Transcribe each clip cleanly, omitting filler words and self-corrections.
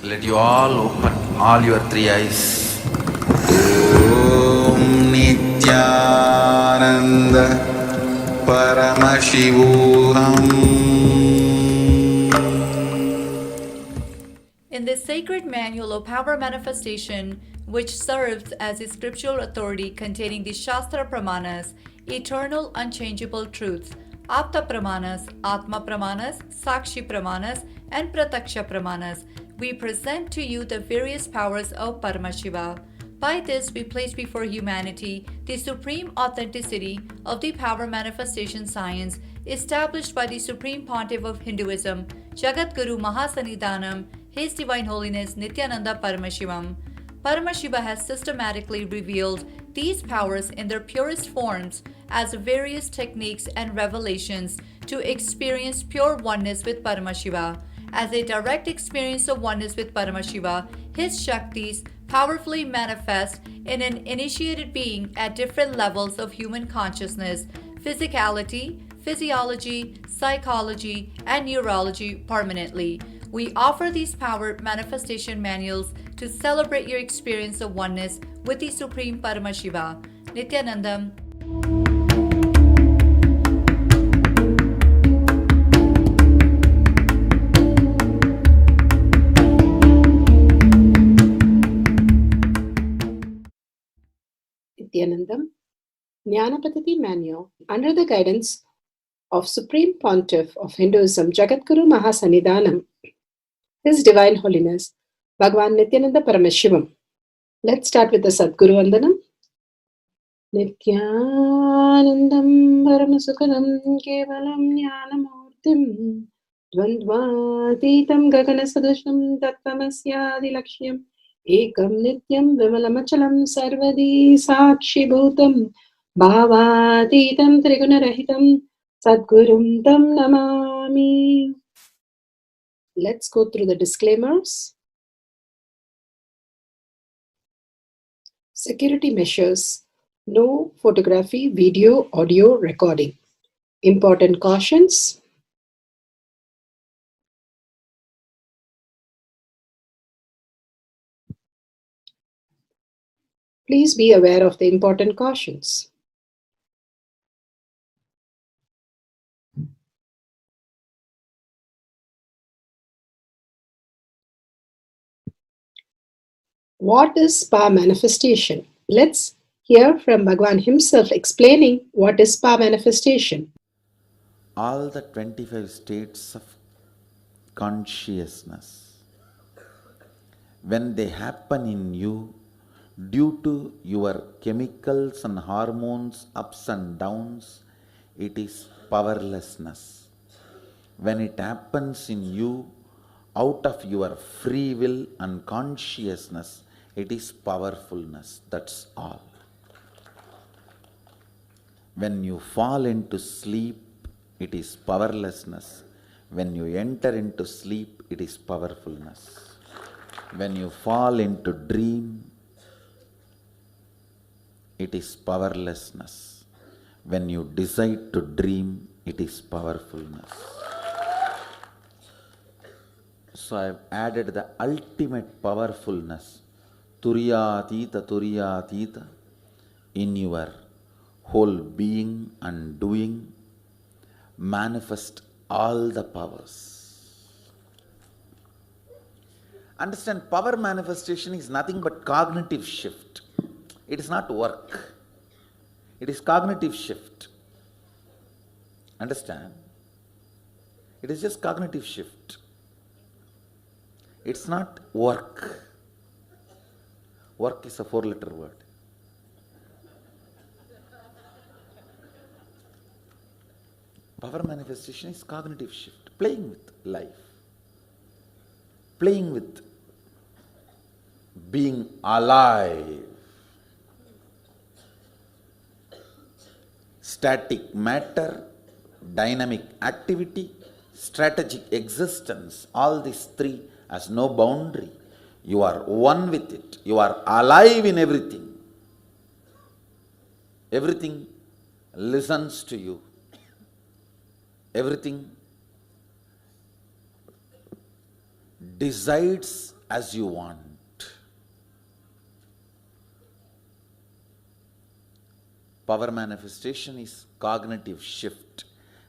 Let you all open all your three eyes. Om Nithyananda Paramashivoham. In this sacred manual of power manifestation, which serves as a scriptural authority containing the Shastra Pramanas, eternal unchangeable truths, Apta Pramanas, Atma Pramanas, Sakshi Pramanas, and Prataksha Pramanas, we present to you the various powers of Paramashiva. By this, we place before humanity the supreme authenticity of the power manifestation science established by the Supreme Pontiff of Hinduism, Jagat Guru Mahasanidhanam, His Divine Holiness Nithyananda Paramashivam. Paramashiva has systematically revealed these powers in their purest forms as various techniques and revelations to experience pure oneness with Paramashiva. As a direct experience of oneness with Paramashiva, his Shaktis powerfully manifest in an initiated being at different levels of human consciousness, physicality, physiology, psychology, and neurology permanently. We offer these power manifestation manuals to celebrate your experience of oneness with the Supreme Paramashiva. Nithyanandam. Nithyanandam, Jnana Paddhati Manual, under the guidance of Supreme Pontiff of Hinduism, Jagadguru Mahasanidhanam, His Divine Holiness, Bhagavan Nithyananda Paramashivam. Let's start with the Sadguru Vandanam. Nithyanandam Paramasukadam Kevalam Jnanamurtim Dvandvatitam Gaganasadusham Tattvamasyaadilakshya Ekam Nityam Vimalamachalam Sarvadi Sakshi Bhutam Bhavatitam Trigunarahitam Sadgurum Tam Namami. Let's go through the disclaimers. Security measures. No photography, video, audio recording. Important cautions. Please be aware of the important cautions. What is power manifestation? Let's hear from Bhagavan himself explaining what is power manifestation. All the 25 states of consciousness, when they happen in you due to your chemicals and hormones ups and downs, it is powerlessness. When it happens in you out of your free will and consciousness, it is powerfulness. That's all. When you fall into sleep, it is powerlessness. When you enter into sleep, it is powerfulness. When you fall into dream, it is powerlessness. When you decide to dream, it is powerfulness. So I have added the ultimate powerfulness, Turiyatita, in your whole being and doing. Manifest all the powers. Understand, power manifestation is nothing but cognitive shift. It is not work. It is cognitive shift. Understand? It is just cognitive shift. It's not work. Work is a 4-letter word. Power manifestation is cognitive shift, playing with life, playing with being alive. Static matter, dynamic activity, strategic existence, all these three has no boundary. You are one with it. You are alive in everything. Everything listens to you. Everything decides as you want. Power manifestation is cognitive shift,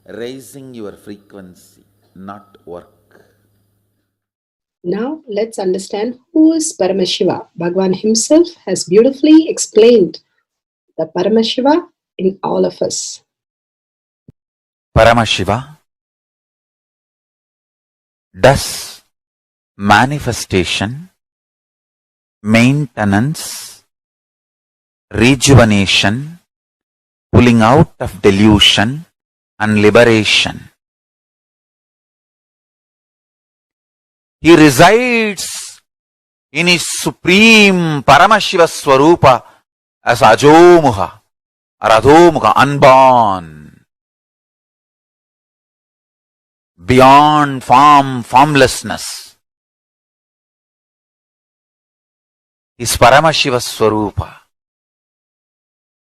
raising your frequency, not work. Now let's understand who is Paramashiva. Bhagavan himself has beautifully explained the Paramashiva in all of us. Paramashiva does manifestation, maintenance, rejuvenation, pulling out of delusion and liberation. He resides in his supreme Paramashiva Swarupa as Ajomuha or Adhomuha, unborn, beyond form, formlessness. Is Paramashiva Swarupa.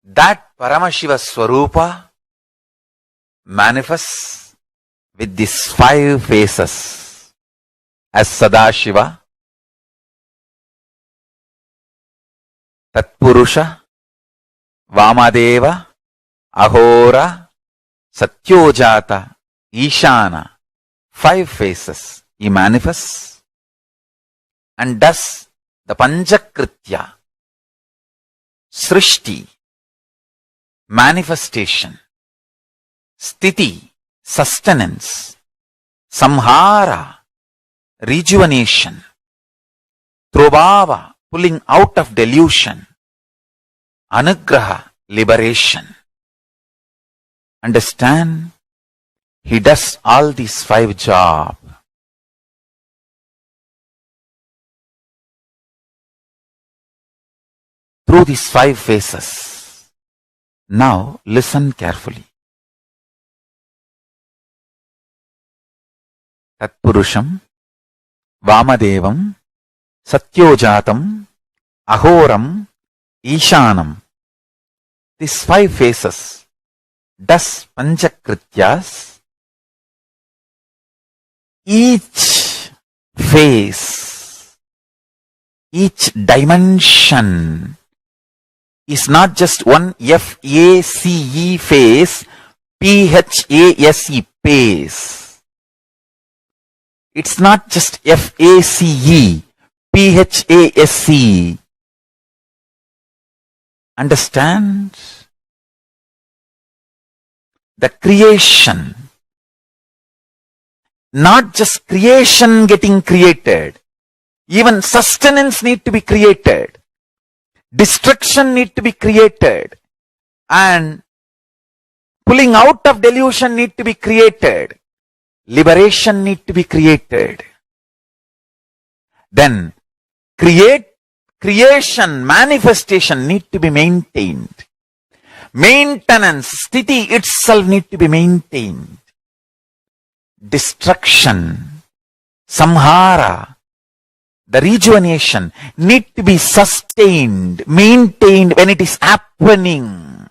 That Paramashiva Swarupa manifests with these 5 faces as Sadashiva, Tatpurusha, Vamadeva, Ahora, Satyojata, Ishana. 5 faces he manifests and does the Panchakritya, Srishti, manifestation, Sthiti, sustenance, Samhara, rejuvenation, Trobhava, pulling out of delusion, Anugraha, liberation. Understand? He does all these 5 jobs. Through these 5 phases. Now listen carefully. Tatpurusham, Vamadevam, Satyojatam, Ahoram, Ishanam. These 5 phases does Panchakrityas. Each phase, each dimension is not just one F-A-C-E phase, P-H-A-S-E phase. It's not just F-A-C-E, P-H-A-S-E. Understand? The creation, not just creation getting created, even sustenance need to be created, destruction need to be created, and pulling out of delusion need to be created, liberation need to be created. Then creation, manifestation need to be maintained. Maintenance, sthiti itself need to be maintained. Destruction, samhara, the rejuvenation need to be sustained, maintained when it is happening.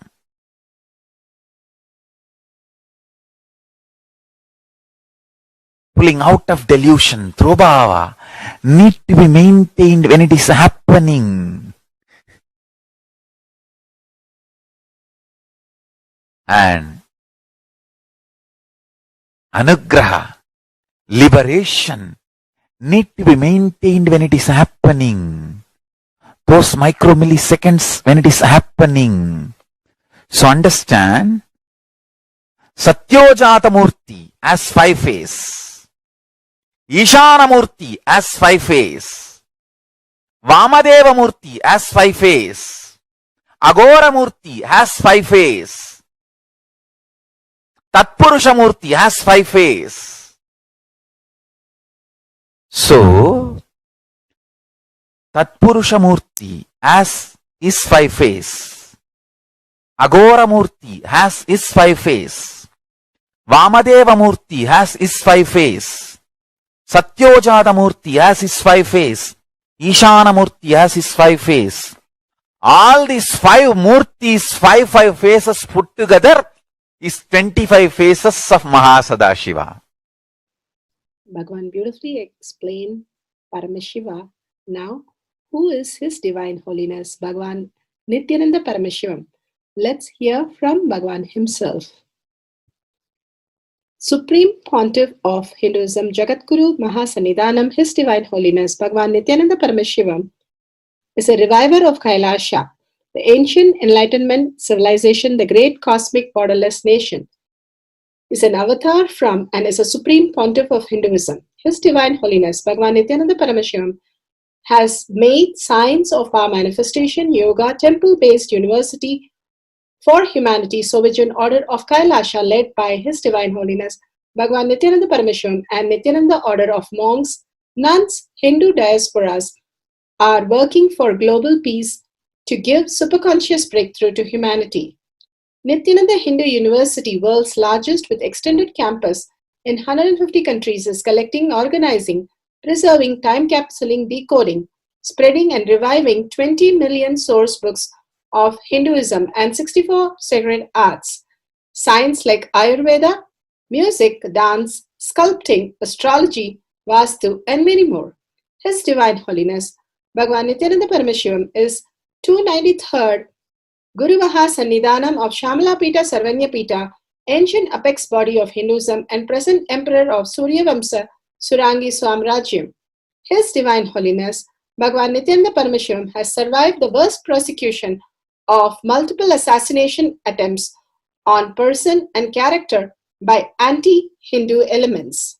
Pulling out of delusion, trobhava, need to be maintained when it is happening. And anugraha, liberation, need to be maintained when it is happening. Those micromilliseconds when it is happening. So understand, Satyojata Murti as 5 phase, Ishana Murti as 5 phase, Vamadeva Murti as 5 phase, Agora Murti has 5 phase, Tatpurusha Murti has 5 phase. So, Tatpurusha Murti as is 5 phase, Agora Murti has is 5 phase, Vamadeva Murti has is 5 phase, Satyojata Murti has his 5 phase, Ishana Murti has his 5 phase. All these 5 Murtis, 5 phases put together is 25 phases of Mahasadashiva. Bhagavan beautifully explained Paramashiva Now, who is His Divine Holiness Bhagavan Nithyananda Paramashivam? Let's hear from Bhagavan himself. Supreme Pontiff of Hinduism, Jagadguru Mahasannidhanam, His Divine Holiness Bhagavan Nithyananda Paramashivam is a reviver of Kailasha, the ancient Enlightenment civilization, the great cosmic borderless nation. Is an avatar from and is a Supreme Pontiff of Hinduism. His Divine Holiness Bhagavan Nithyananda Paramashivam has made science of our manifestation, yoga, temple-based university for humanity, Sovereign Order of Kailasha, led by His Divine Holiness Bhagavan Nithyananda Paramashivam and Nithyananda Order of Monks, Nuns, Hindu diasporas are working for global peace to give superconscious breakthrough to humanity. Nithyananda Hindu University, world's largest with extended campus in 150 countries, is collecting, organizing, preserving, time-capsuling, decoding, spreading and reviving 20 million source books of Hinduism and 64 sacred arts, science like Ayurveda, music, dance, sculpting, astrology, Vastu, and many more. His Divine Holiness Bhagavan Nithyananda Paramashivam is 293rd Guru Mahasannidhanam of Shamalapita Sarvanyapita, ancient apex body of Hinduism and present emperor of Suryavamsa Surangi Swamrajyam. His Divine Holiness Bhagavan Nithyananda Paramashivam has survived the worst persecution of multiple assassination attempts on person and character by anti-Hindu elements.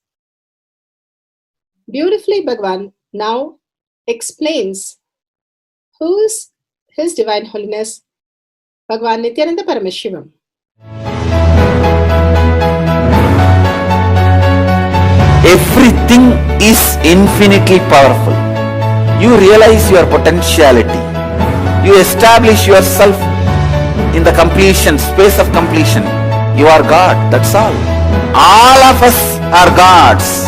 Beautifully, Bhagavan now explains who is His Divine Holiness Bhagavan Nithyananda Paramashivam. Everything is infinitely powerful. You realize your potentiality. You establish yourself in the completion, space of completion. You are God, that's all. All of us are gods.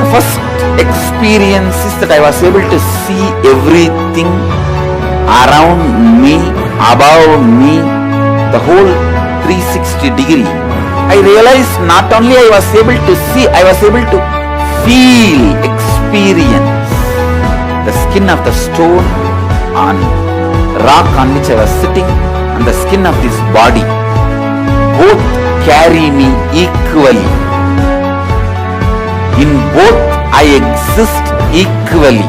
The first experience is that I was able to see everything around me, above me, the whole 360 degree. I realized not only I was able to see, I was able to feel, experience the skin of the stone on rock on which I was sitting and the skin of this body. Both carry me equally. In both I exist equally.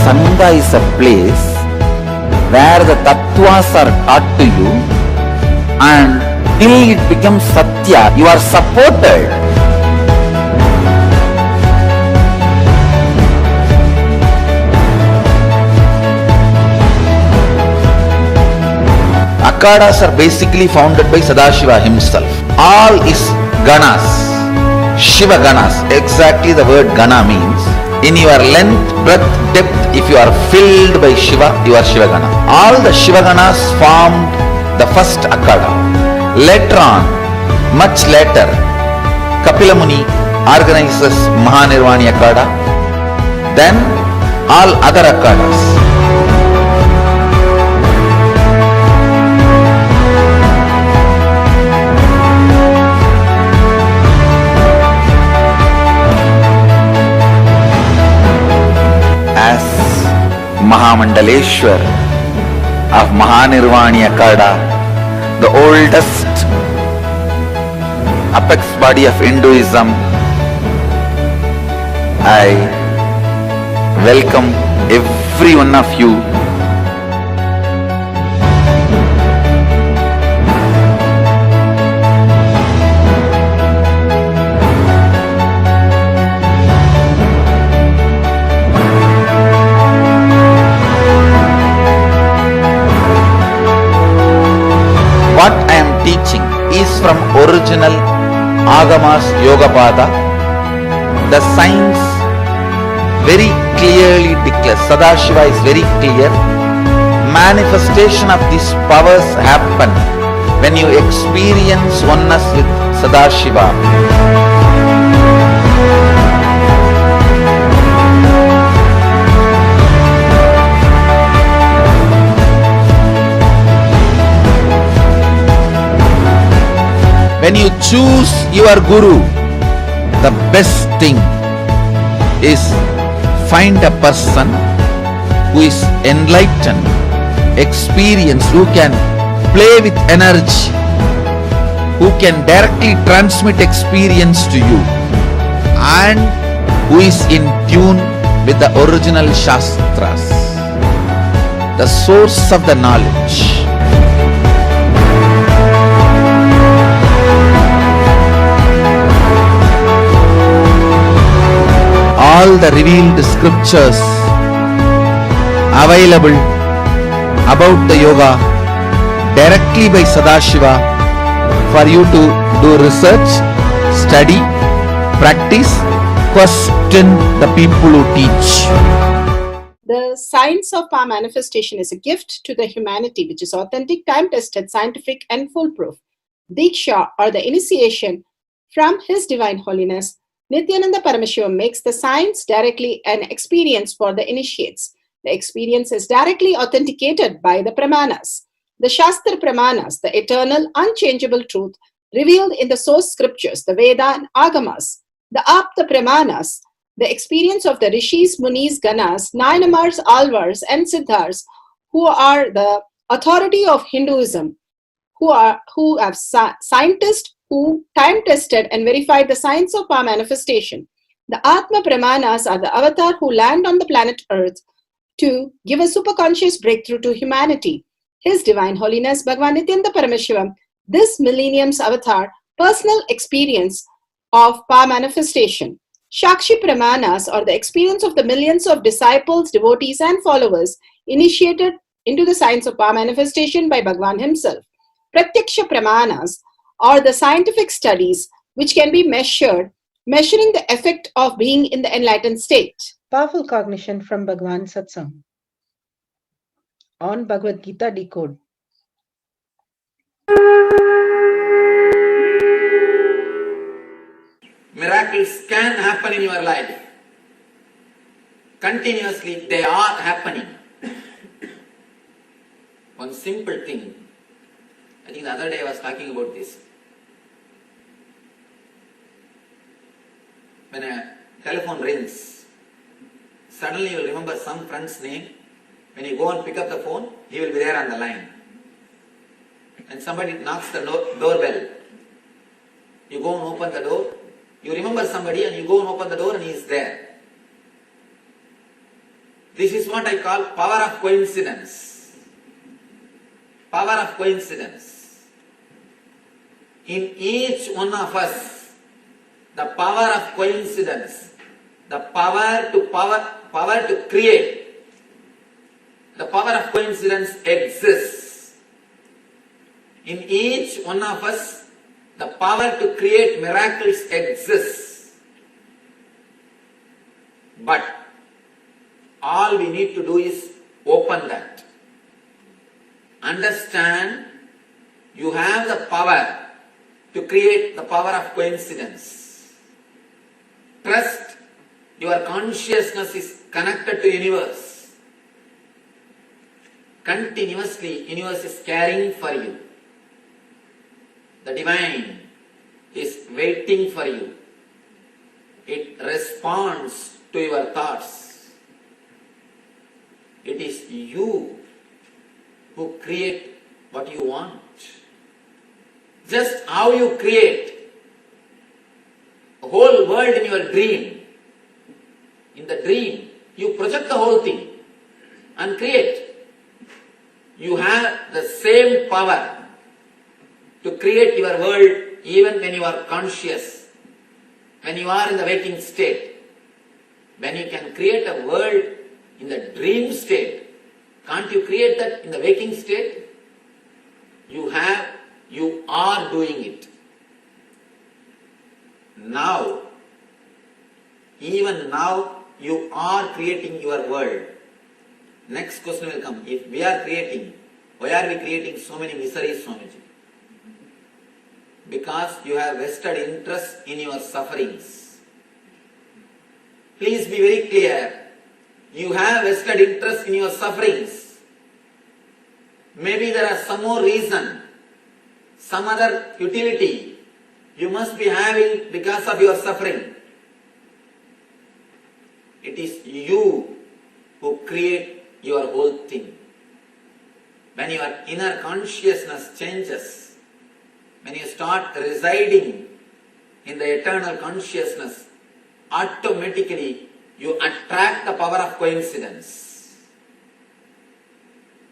Sangha is a place where the tattvas are taught to you, and till it becomes satya, you are supported. Akhadas are basically founded by Sadashiva himself. All is ganas, Shiva ganas. Exactly the word gana means. In your length, breadth, depth, if you are filled by Shiva, you are Shiva gana. All the Shiva ganas formed the first Akhada. Later on, much later, Kapila Muni organizes Mahanirvani Akhada. Then all other Akhadas. As Mahamandaleshwar of Mahanirvani Akhada, the oldest apex body of Hinduism, I welcome every one of you. What I am teaching is from original Agamas Yogapada. The science very clearly declares, Sadashiva is very clear, manifestation of these powers happen when you experience oneness with Sadashiva. When you choose your guru, the best thing is find a person who is enlightened, experienced, who can play with energy, who can directly transmit experience to you, and who is in tune with the original Shastras, the source of the knowledge. All the revealed scriptures available about the yoga directly by Sadashiva for you to do research, study, practice, question the people who teach. The science of power manifestation is a gift to the humanity which is authentic, time-tested, scientific and foolproof. Diksha, or the initiation from His Divine Holiness Nithyananda Paramashivam, makes the science directly an experience for the initiates. The experience is directly authenticated by the Pramanas. The Shastra Pramanas, the eternal, unchangeable truth revealed in the source scriptures, the Veda and Agamas. The Apta Pramanas, the experience of the Rishis, Munis, Ganas, Nayanamars, Alvars and Siddhars, who are the authority of Hinduism, who have scientists who time-tested and verified the science of power manifestation. The Atma Pramanas are the avatar who land on the planet Earth to give a superconscious breakthrough to humanity. His Divine Holiness Bhagavan Nithyananda Paramashivam, this millennium's avatar, personal experience of power manifestation. Shakshi Pramanas, or the experience of the millions of disciples, devotees and followers initiated into the science of power manifestation by Bhagavan himself. Pratyaksha Pramanas, or the scientific studies which can be measuring the effect of being in the enlightened state. Powerful cognition from Bhagavan Satsang on Bhagavad Gita Decode. Miracles can happen in your life. Continuously they are happening. One simple thing. I think the other day I was talking about this. When a telephone rings, suddenly you will remember some friend's name. When you go and pick up the phone, he will be there on the line. And somebody knocks the doorbell. You go and open the door. You remember somebody and you go and open the door and he is there. This is what I call power of coincidence. Power of coincidence. In each one of us, the power of coincidence, the power to create, the power of coincidence exists. In each one of us, the power to create miracles exists. But all we need to do is open that. Understand you have the power to create the power of coincidence. Trust your consciousness is connected to universe. Continuously universe is caring for you. The divine is waiting for you. It responds to your thoughts. It is you who create what you want. Just how you create a whole world in your dream. In the dream, you project the whole thing and create. You have the same power to create your world even when you are conscious, when you are in the waking state. When you can create a world in the dream state, can't you create that in the waking state? You are doing it. Now, even now, you are creating your world. Next question will come. If we are creating, why are we creating so many miseries, Swamiji? Because you have vested interest in your sufferings. Please be very clear. You have vested interest in your sufferings. Maybe there are some more reason, some other utility you must be having because of your suffering. It is you who create your whole thing. When your inner consciousness changes, when you start residing in the eternal consciousness, automatically you attract the power of coincidence.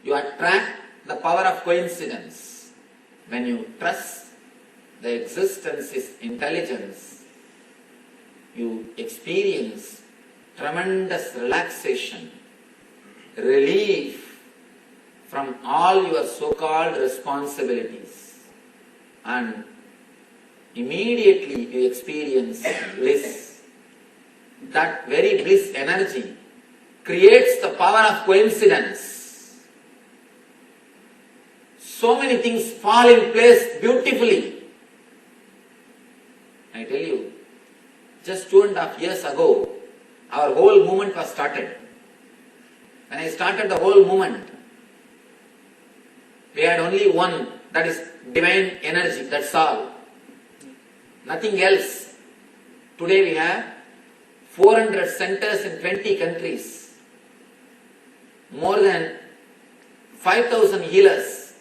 You attract the power of coincidence. When you trust the existence is intelligence, you experience tremendous relaxation, relief from all your so-called responsibilities, and immediately you experience bliss. That very bliss energy creates the power of coincidence. So many things fall in place beautifully. I tell you, just 2.5 years ago, our whole movement was started. When I started the whole movement, we had only one, that is divine energy, that's all. Nothing else. Today we have 400 centers in 20 countries, more than 5,000 healers.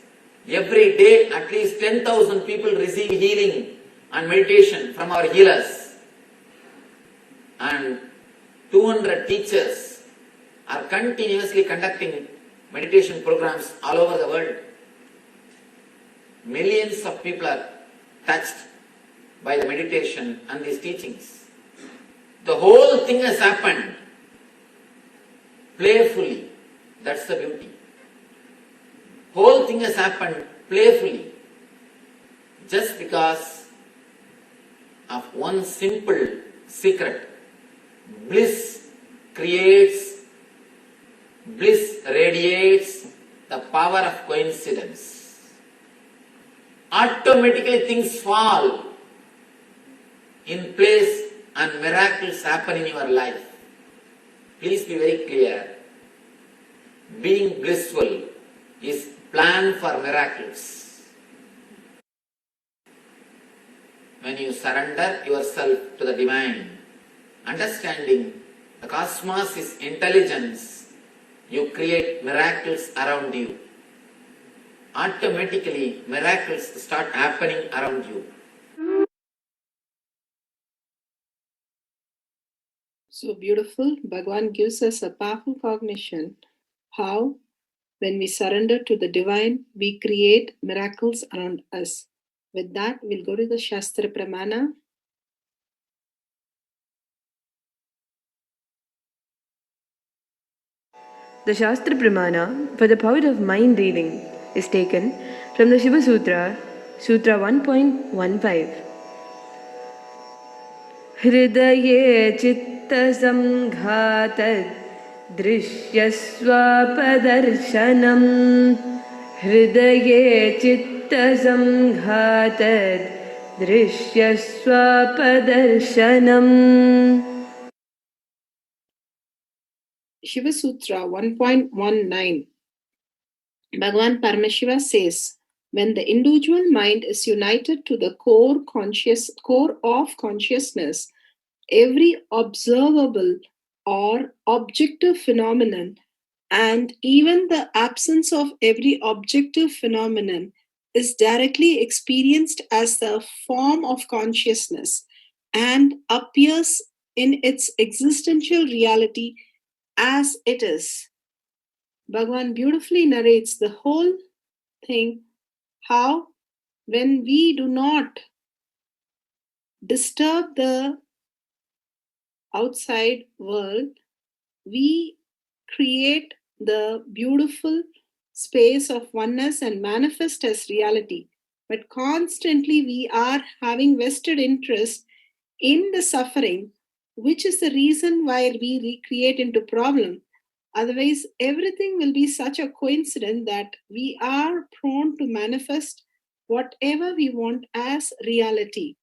Every day at least 10,000 people receive healing and meditation from our healers. And 200 teachers are continuously conducting meditation programs all over the world. Millions of people are touched by the meditation and these teachings. The whole thing has happened playfully. That's the beauty. Whole thing has happened playfully. Just because of one simple secret. Bliss creates, bliss radiates the power of coincidence. Automatically things fall in place and miracles happen in your life. Please be very clear. Being blissful is plan for miracles. When you surrender yourself to the divine, understanding the cosmos is intelligence, you create miracles around you. Automatically miracles start happening around you. So beautiful. Bhagavan gives us a powerful cognition how, when we surrender to the divine, we create miracles around us. With that, we'll go to the Shastra Pramana. The Shastra Pramana for the power of mind reading is taken from the Shiva Sutra, Sutra 1.15. Hridaye chitta samghatad drishyasvapadarshanam. Hridaye chitta samghatad drishyasvapadarshanam. Shiva Sutra 1.19. Bhagavan Paramashiva says, when the individual mind is united to the core of consciousness, every observable or objective phenomenon and even the absence of every objective phenomenon is directly experienced as the form of consciousness and appears in its existential reality as it is. Bhagavan beautifully narrates the whole thing, how when we do not disturb the outside world, we create the beautiful space of oneness and manifest as reality. But constantly we are having vested interest in the suffering, which is the reason why we recreate into problem. Otherwise, everything will be such a coincidence that we are prone to manifest whatever we want as reality.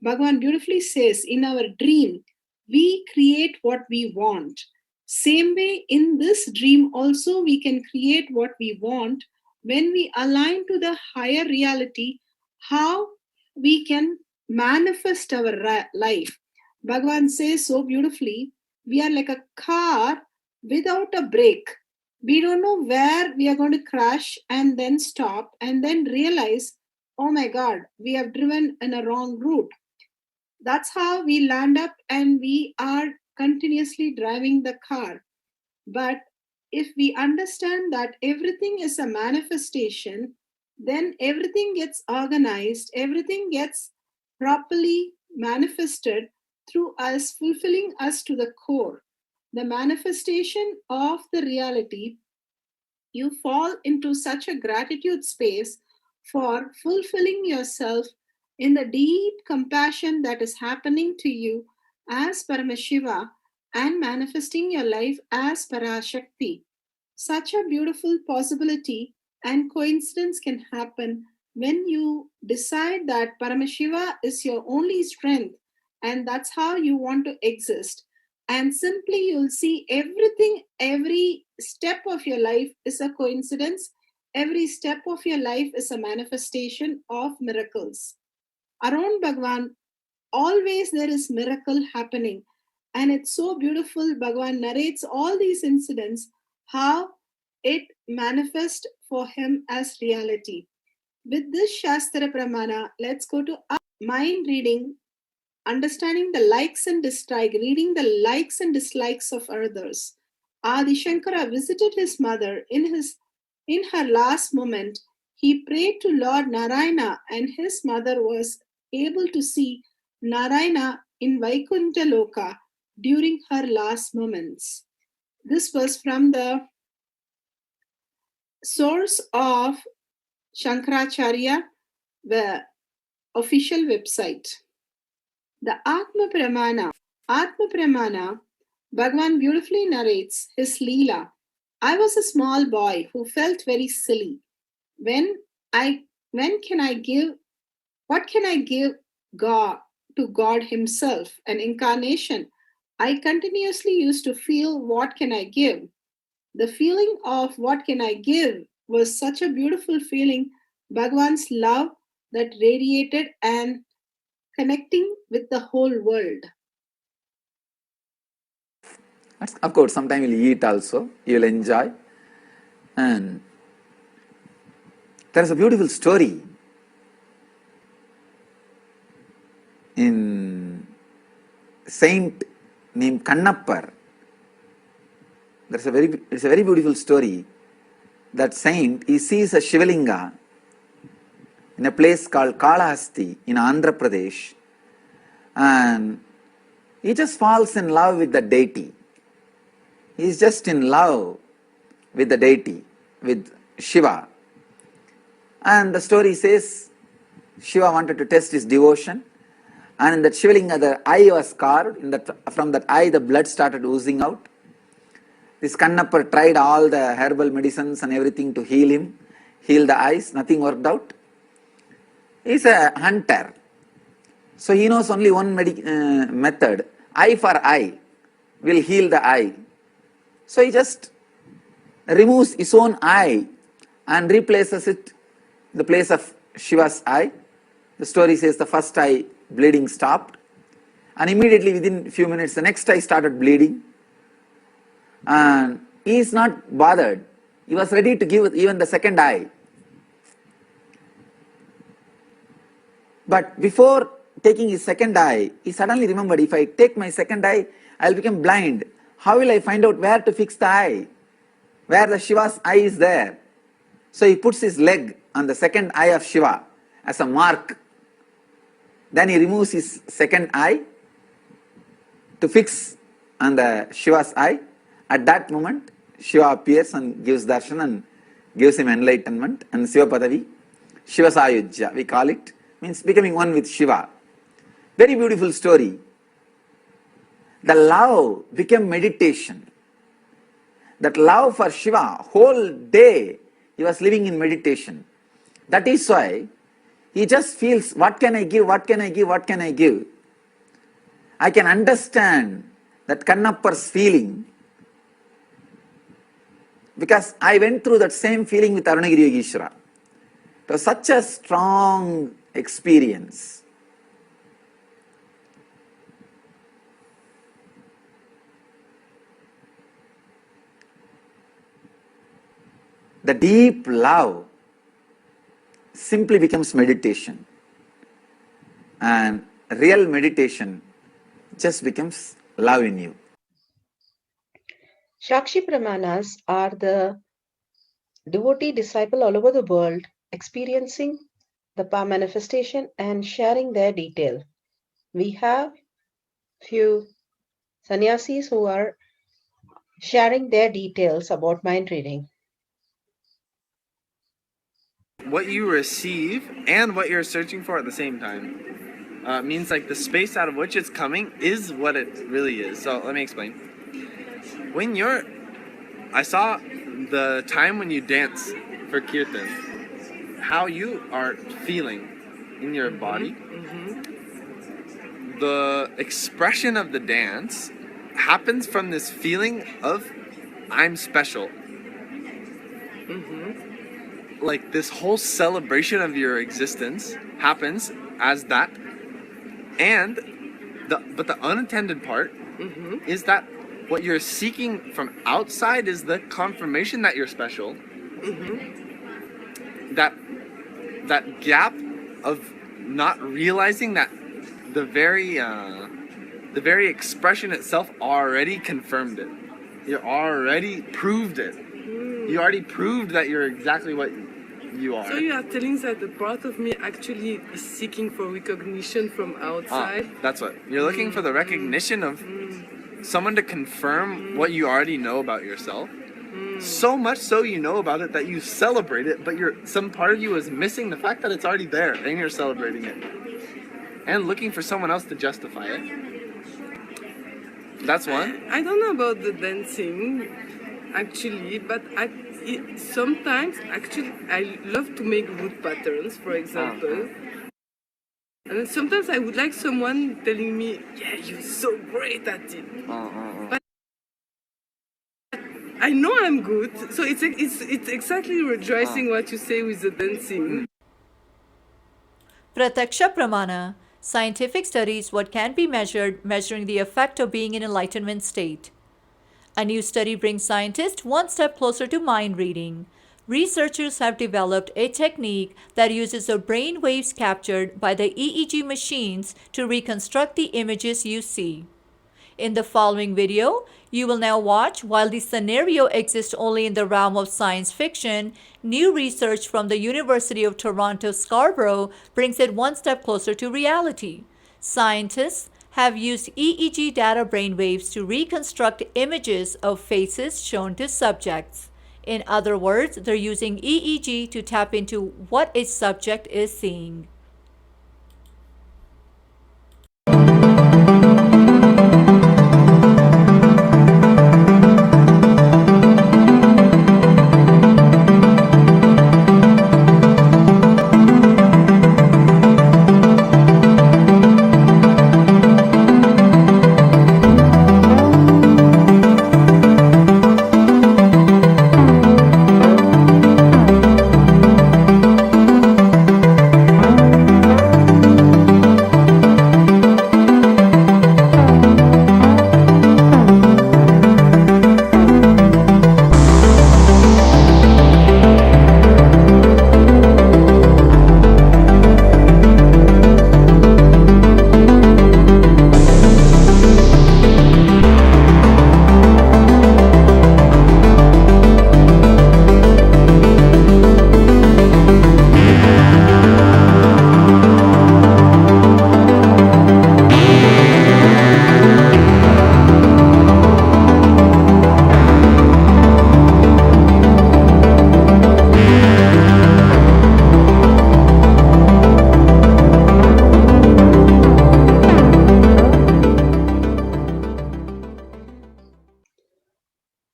Bhagavan beautifully says, in our dream, we create what we want. Same way, in this dream also, we can create what we want when we align to the higher reality, how we can manifest our life. Bhagavan says so beautifully, we are like a car without a brake. We don't know where we are going to crash and then stop and then realize, oh my God, we have driven in a wrong route. That's how we land up and we are continuously driving the car. But if we understand that everything is a manifestation, then everything gets organized, everything gets properly manifested through us, fulfilling us to the core. The manifestation of the reality, you fall into such a gratitude space for fulfilling yourself in the deep compassion that is happening to you as Paramashiva and manifesting your life as Parashakti. Such a beautiful possibility and coincidence can happen when you decide that Paramashiva is your only strength and that's how you want to exist. And simply you'll see everything, every step of your life is a coincidence. Every step of your life is a manifestation of miracles. Around Bhagwan, always there is miracle happening. And it's so beautiful. Bhagwan narrates all these incidents, how it manifests for him as reality. With this Shastra Pramana, let's go to our mind reading, understanding the likes and dislikes, reading the likes and dislikes of others. Adi Shankara visited his mother in her last moment. He prayed to Lord Narayana, and his mother was able to see Narayana in Vaikuntha Loka during her last moments. This was from the source of Shankaracharya, the official website. The Atma Pramana, Bhagavan beautifully narrates his Leela. I was a small boy who felt very silly. What can I give God to God Himself, an incarnation? I continuously used to feel, what can I give? The feeling of what can I give was such a beautiful feeling, Bhagavan's love that radiated and connecting with the whole world. Of course, sometimes you'll eat also, you'll enjoy. And there's a beautiful story in saint named Kannappar. It's a very beautiful story. That saint, he sees a Shivalinga in a place called Kalahasti in Andhra Pradesh, and he just falls in love with the deity. He's just in love with the deity, with Shiva. And the story says Shiva wanted to test his devotion, and in that Shivalinga the eye was carved. From that eye the blood started oozing out. This Kannappar tried all the herbal medicines and everything to heal the eyes. Nothing worked out. He's a hunter, so he knows only one method. Eye for eye will heal the eye. So he just removes his own eye and replaces it in the place of Shiva's eye. The story says the first eye bleeding stopped, and immediately within a few minutes the next eye started bleeding. And he is not bothered. He was ready to give even the second eye. But before taking his second eye, he suddenly remembered, if I take my second eye, I will become blind. How will I find out where to fix the eye? Where the Shiva's eye is there? So he puts his leg on the second eye of Shiva as a mark. Then he removes his second eye to fix on the Shiva's eye. At that moment, Shiva appears and gives darshan and gives him enlightenment, and Shiva Paddhati, Shiva Sayujya, we call it, means becoming one with Shiva. Very beautiful story. The love became meditation. That love for Shiva, whole day he was living in meditation. That is why he just feels, what can I give, what can I give, what can I give? I can understand that Kannappar's feeling, because I went through that same feeling with Arunagiri Yogeshwara. It was such a strong experience. the deep love simply becomes meditation. And real meditation just becomes love in you. Shakshi Pramanas are the devotee disciple all over the world experiencing the power manifestation and sharing their detail. We have few sannyasis who are sharing their details about mind reading. What you receive and what you're searching for at the same time means like the space out of which it's coming is what it really is. So let me explain. I saw the time when you dance for kirtan, how you are feeling in your body. The expression of the dance happens from this feeling of I'm special. Like this whole celebration of your existence happens as that. And but the unintended part is that what you're seeking from outside is the confirmation that you're special. That gap of not realizing that the very expression itself already confirmed it. You already proved it. You already proved that you're exactly what you are. So you are telling that the part of me actually is seeking for recognition from outside? That's what. You're looking for the recognition of someone to confirm what you already know about yourself. So much so you know about it that you celebrate it, but some part of you is missing the fact that it's already there and you're celebrating it. And looking for someone else to justify it. That's one. I don't know about the dancing, actually, but sometimes, actually, I love to make root patterns, for example. And then sometimes I would like someone telling me, yeah, you're so great at it. But I know I'm good, so it's exactly rejoicing what you say with the dancing. Prataksha Pramana. Scientific studies what can be measured, measuring the effect of being in enlightenment state. A new study brings scientists one step closer to mind reading. Researchers have developed a technique that uses the brain waves captured by the EEG machines to reconstruct the images you see. In the following video, you will now watch, while the scenario exists only in the realm of science fiction, new research from the University of Toronto Scarborough brings it one step closer to reality. Scientists have used EEG data brainwaves to reconstruct images of faces shown to subjects. In other words, they're using EEG to tap into what a subject is seeing.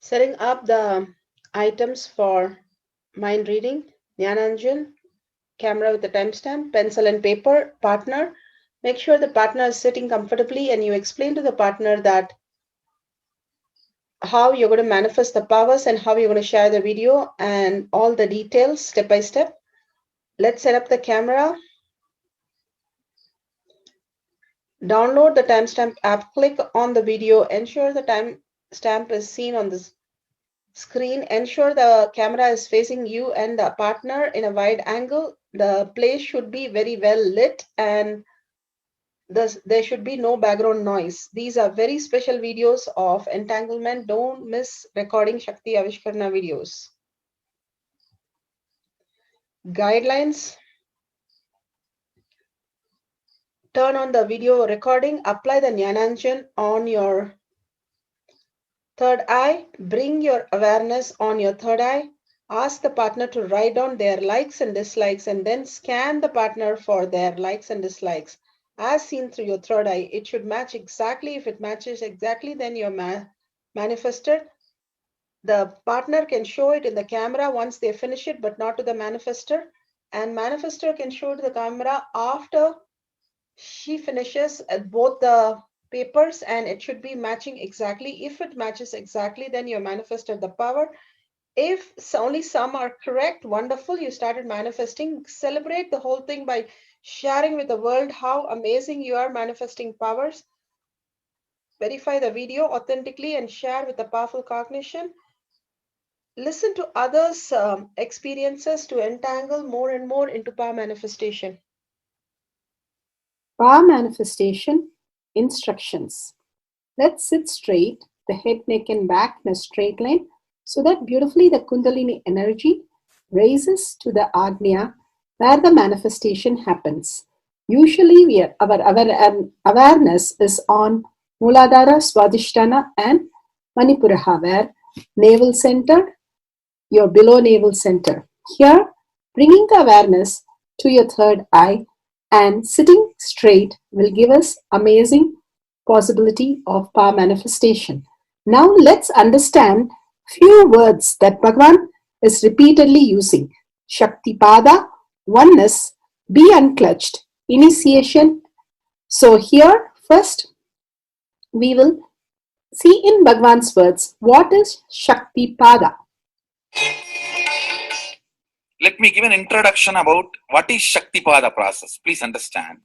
Setting up the items for mind reading, Jnana camera with the timestamp, pencil and paper, partner. Make sure the partner is sitting comfortably and you explain to the partner that how you're going to manifest the powers and how you're going to share the video and all the details step by step. Let's set up the camera. Download the timestamp app, click on the video, ensure the timestamp is seen on this screen. Ensure the camera is facing you and the partner in a wide angle. The place should be very well lit and there should be no background noise. These are very special videos of entanglement. Don't miss recording Shakti Avishkarna videos. Guidelines. Turn on the video recording. Apply the Jnananjan on your third eye. Bring your awareness on your third eye. Ask the partner to write down their likes and dislikes and then scan the partner for their likes and dislikes. As seen through your third eye, it should match exactly. If it matches exactly, then you're manifested. The partner can show it in the camera once they finish it, but not to the manifester. And manifester can show to the camera after she finishes both the papers, and it should be matching exactly. If it matches exactly, then you manifested the power. If only some are correct, wonderful, you started manifesting. Celebrate the whole thing by sharing with the world how amazing you are manifesting powers. Verify the video authentically and share with a powerful cognition. Listen to others' experiences to entangle more and more into power manifestation. Power manifestation instructions. Let's sit straight, the head, neck, and back in a straight line, so that beautifully the Kundalini energy raises to the Agnya where the manifestation happens. Usually, our awareness is on Muladhara, Swadhisthana, and Manipuraha, where navel center, your below navel center. Here, bringing the awareness to your third eye and sitting straight will give us amazing possibility of power manifestation. Now let's understand few words that Bhagavan is repeatedly using. Shaktipada, oneness, be unclutched, initiation. So here first we will see in Bhagavan's words what is Shaktipada. Let me give an introduction about what is Shaktipada process. Please understand.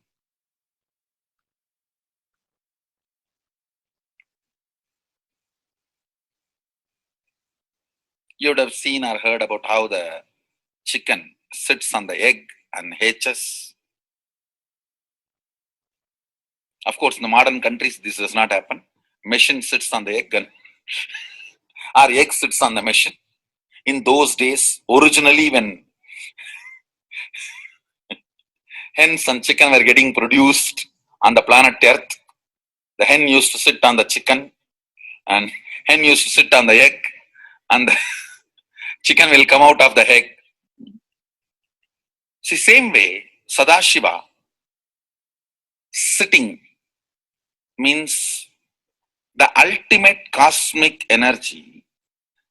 You would have seen or heard about how the chicken sits on the egg and hatches. Of course, in the modern countries, this does not happen. Machine sits on the egg and our egg sits on the machine. In those days, originally when hens and chicken were getting produced on the planet Earth, the hen used to sit on the chicken and hen used to sit on the egg and the chicken will come out of the egg. See, same way, Sadashiva sitting means the ultimate cosmic energy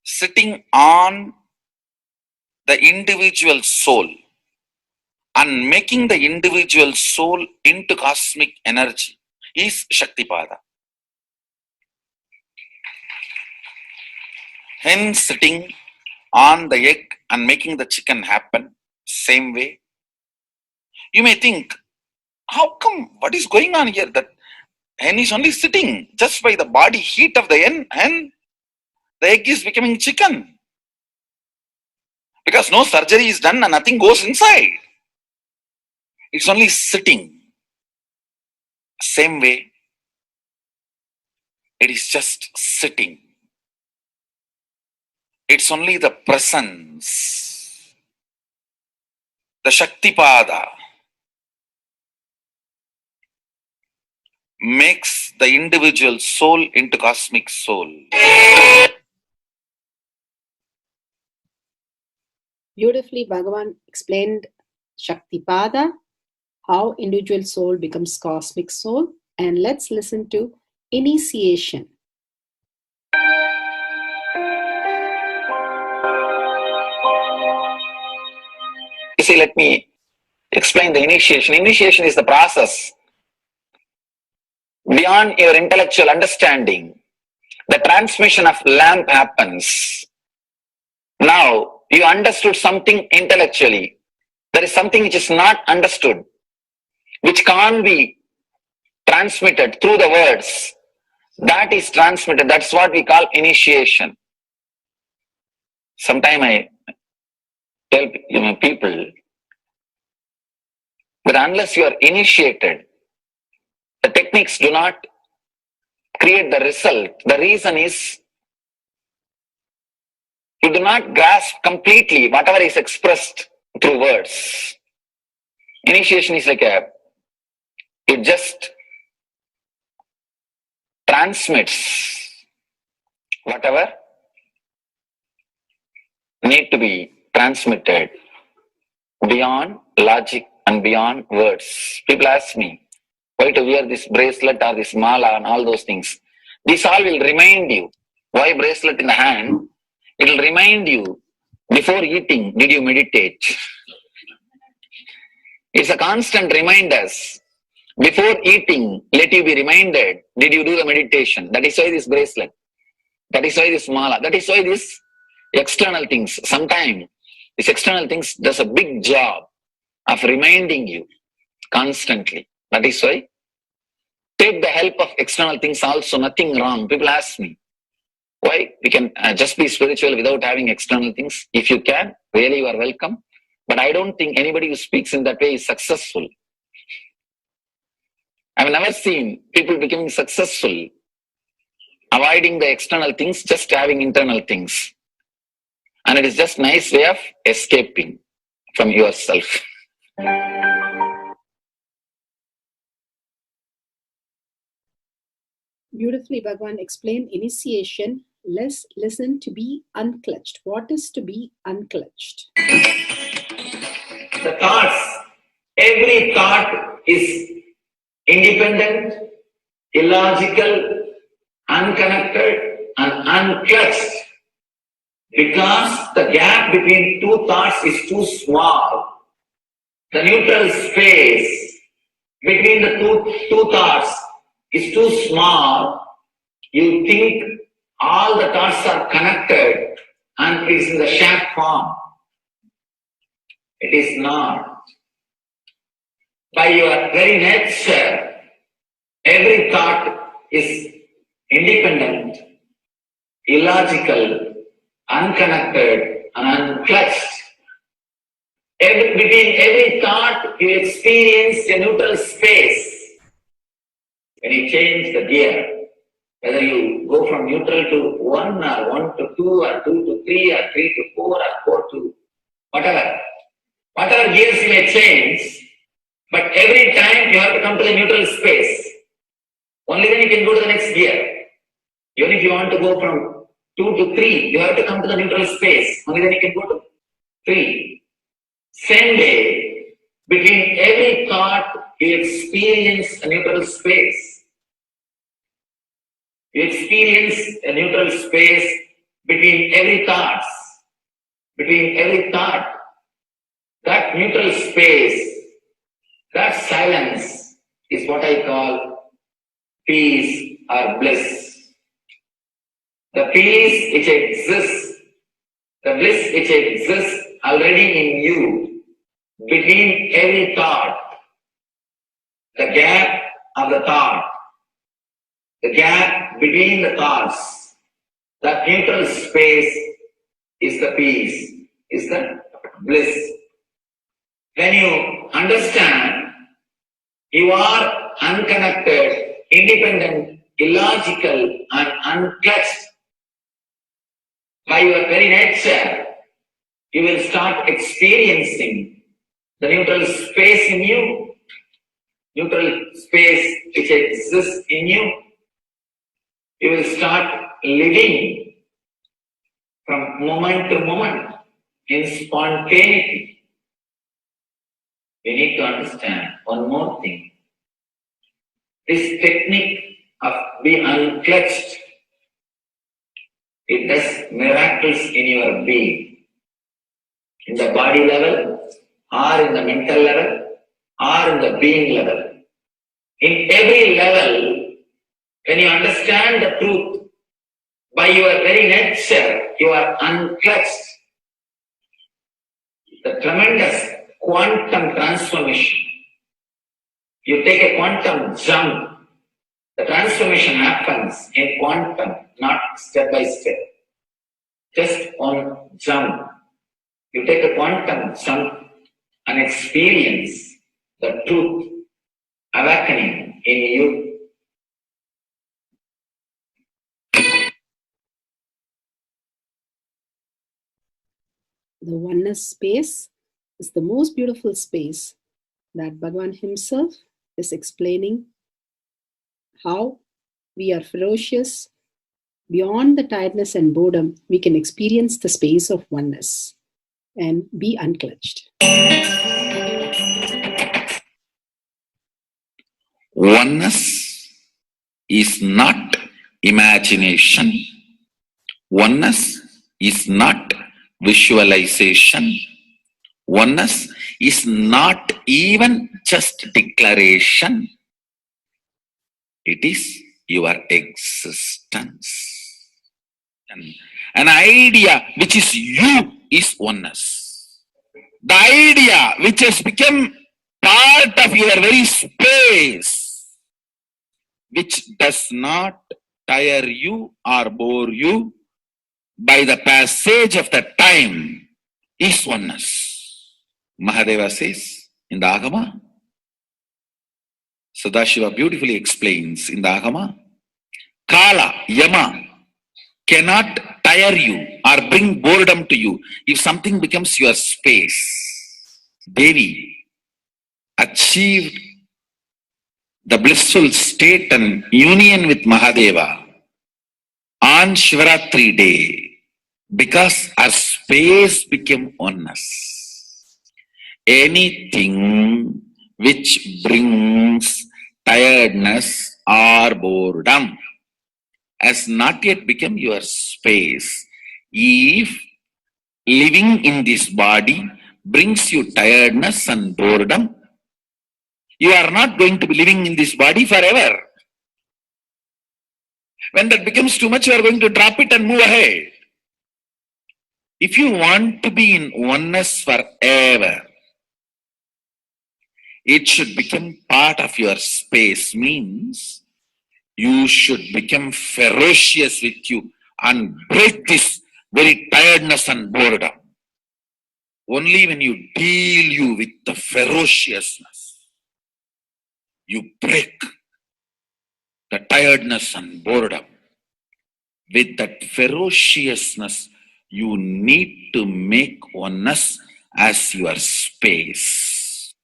sitting on the individual soul and making the individual soul into cosmic energy is Shaktipada. Hen sitting on the egg and making the chicken happen, same way. You may think, how come, what is going on here? That hen is only sitting just by the body heat of the hen, the egg is becoming chicken. Because no surgery is done and nothing goes inside. It's only sitting. Same way, it is just sitting. It's only the presence, the Shaktipada makes the individual soul into cosmic soul. Beautifully, Bhagavan explained Shaktipada, how individual soul becomes cosmic soul. And let's listen to initiation. You see, let me explain the initiation. Initiation is the process beyond your intellectual understanding. The transmission of lamp happens. Now, you understood something intellectually. There is something which is not understood, which can't be transmitted through the words. That is transmitted. That's what we call initiation. Sometimes I tell people that unless you are initiated, the techniques do not create the result. The reason is you do not grasp completely whatever is expressed through words. Initiation is like it just transmits whatever need to be transmitted beyond logic and beyond words. People ask me why to wear this bracelet or this mala and all those things. This all will remind you. Why bracelet in the hand? It will remind you before eating, did you meditate? It's a constant reminder. Before eating, let you be reminded, did you do the meditation? That is why this bracelet. That is why this mala. That is why this external things. Sometimes these external things does a big job of reminding you constantly. That is why take the help of external things also, nothing wrong. People ask me, why we can just be spiritual without having external things? If you can, really you are welcome. But I don't think anybody who speaks in that way is successful. I've never seen people becoming successful, avoiding the external things, just having internal things. And it is just a nice way of escaping from yourself. Beautifully, Bhagavan explained initiation. Let's listen to be unclutched. What is to be unclutched? The thoughts, every thought is independent, illogical, unconnected, and unclutched. Because the gap between two thoughts is too small. The neutral space between the two thoughts is too small. You think all the thoughts are connected and it is in the shape form. It is not. By your very nature, every thought is independent, illogical, unconnected, and unclutched. Between every thought, you experience a neutral space. When you change the gear, whether you go from neutral to 1 or 1 to 2 or 2 to 3 or 3 to 4 or 4 to whatever gears you may change, but every time you have to come to the neutral space. Only then you can go to the next gear. Even if you want to go from 2 to 3, you have to come to the neutral space. Only then you can go to 3. Same way, between every thought, you experience a neutral space. You experience a neutral space between every thought. Between every thought. That neutral space, that silence is what I call peace or bliss. The peace which exists, the bliss which exists already in you, between every thought, the gap of the thought, the gap between the thoughts, that neutral space is the peace, is the bliss. When you understand you are unconnected, independent, illogical, and unclutched, by your very nature, you will start experiencing the neutral space in you, neutral space which exists in you. You will start living from moment to moment in spontaneity. We need to understand one more thing. This technique of being unclutched, it does miracles in your being. In the body level, or in the mental level, or in the being level. In every level, when you understand the truth, by your very nature, you are unclutched. The tremendous quantum transformation. You take a quantum jump, the transformation happens in quantum, not step by step. just on jump. You take a quantum jump and experience the truth awakening in you. The oneness space is the most beautiful space that Bhagavan himself is explaining how we are ferocious. Beyond the tiredness and boredom, we can experience the space of oneness and be unclutched. Oneness is not imagination. Oneness is not visualization. Oneness is not even just declaration. It is your existence. An idea which is you is oneness. The idea which has become part of your very space, which does not tire you or bore you by the passage of the time, is oneness. Mahadeva says in the Agama, Sadashiva beautifully explains in the Agama, Kala, Yama cannot tire you or bring boredom to you if something becomes your space. Devi achieved the blissful state and union with Mahadeva on Shivaratri day because our space became oneness. Anything which brings tiredness or boredom has not yet become your space. If living in this body brings you tiredness and boredom, you are not going to be living in this body forever. When that becomes too much, you are going to drop it and move ahead. If you want to be in oneness forever, it should become part of your space, means you should become ferocious with you and break this very tiredness and boredom. Only when you deal you with the ferociousness, you break the tiredness and boredom. With that ferociousness, you need to make oneness as your space.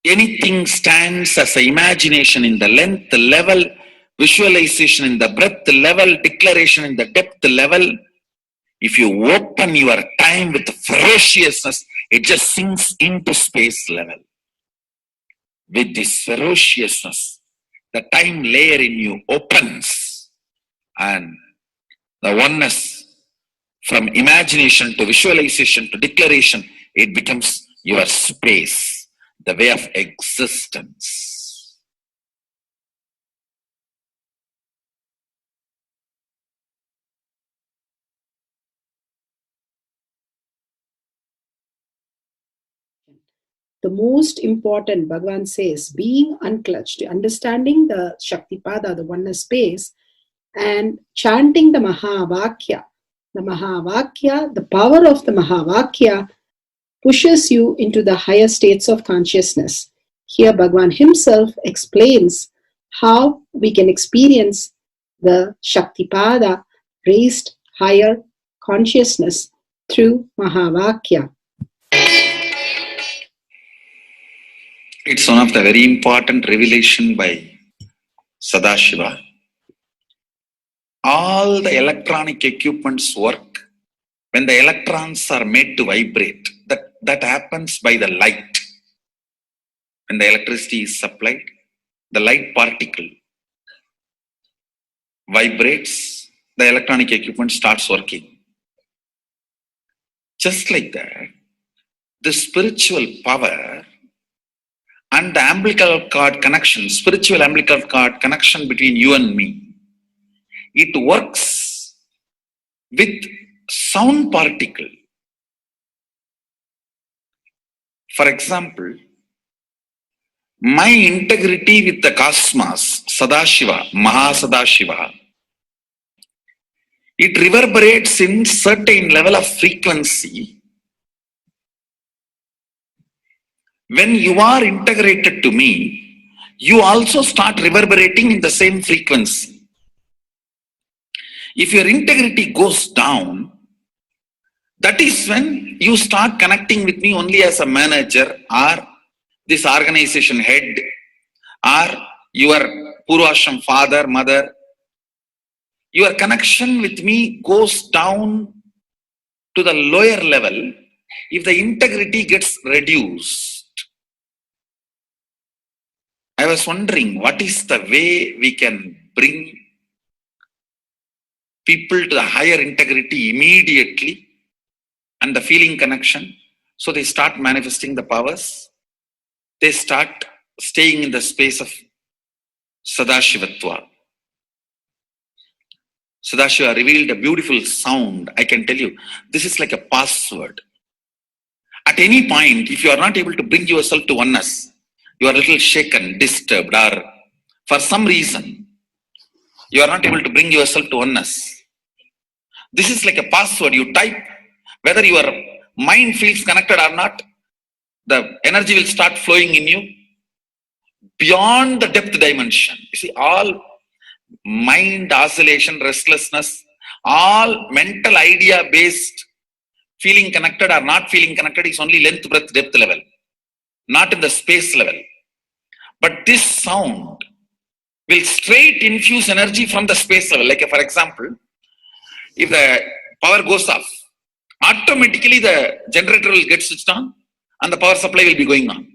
Anything stands as an imagination in the length level, visualization in the breadth level, declaration in the depth level. If you open your time with ferociousness, it just sinks into space level. With this ferociousness, the time layer in you opens, and the oneness from imagination to visualization to declaration, it becomes your space, the way of existence. The most important, Bhagavan says, being unclutched, understanding the Shaktipada, the oneness space, and chanting the Mahavakya. The Mahavakya, the power of the Mahavakya pushes you into the higher states of consciousness. Here Bhagavan himself explains how we can experience the Shaktipada, raised higher consciousness through Mahavakya. It's one of the very important revelation by Sadashiva. All the electronic equipments work when the electrons are made to vibrate. That happens by the light. When the electricity is supplied, the light particle vibrates, the electronic equipment starts working. Just like that, the spiritual power and the umbilical cord connection, spiritual umbilical cord connection between you and me, it works with sound particle. For example, my integrity with the cosmos, Sadashiva, Mahasadashiva, it reverberates in certain level of frequency. When you are integrated to me, you also start reverberating in the same frequency. If your integrity goes down, that is when you start connecting with me only as a manager or this organization head or your Purvashram father, mother. Your connection with me goes down to the lower level if the integrity gets reduced. I was wondering, what is the way we can bring people to the higher integrity immediately and the feeling connection, so they start manifesting the powers, they start staying in the space of Sadashivatva. Sadashiva revealed a beautiful sound. I can tell you, this is like a password. At any point, if you are not able to bring yourself to oneness, you are a little shaken, disturbed, or for some reason, you are not able to bring yourself to oneness. This is like a password. You type, whether your mind feels connected or not, the energy will start flowing in you beyond the depth dimension. You see, all mind oscillation, restlessness, all mental idea based feeling connected or not feeling connected is only length, breadth, depth level, not in the space level. But this sound will straight infuse energy from the space level. Like for example, if the power goes off, automatically the generator will get switched on and the power supply will be going on.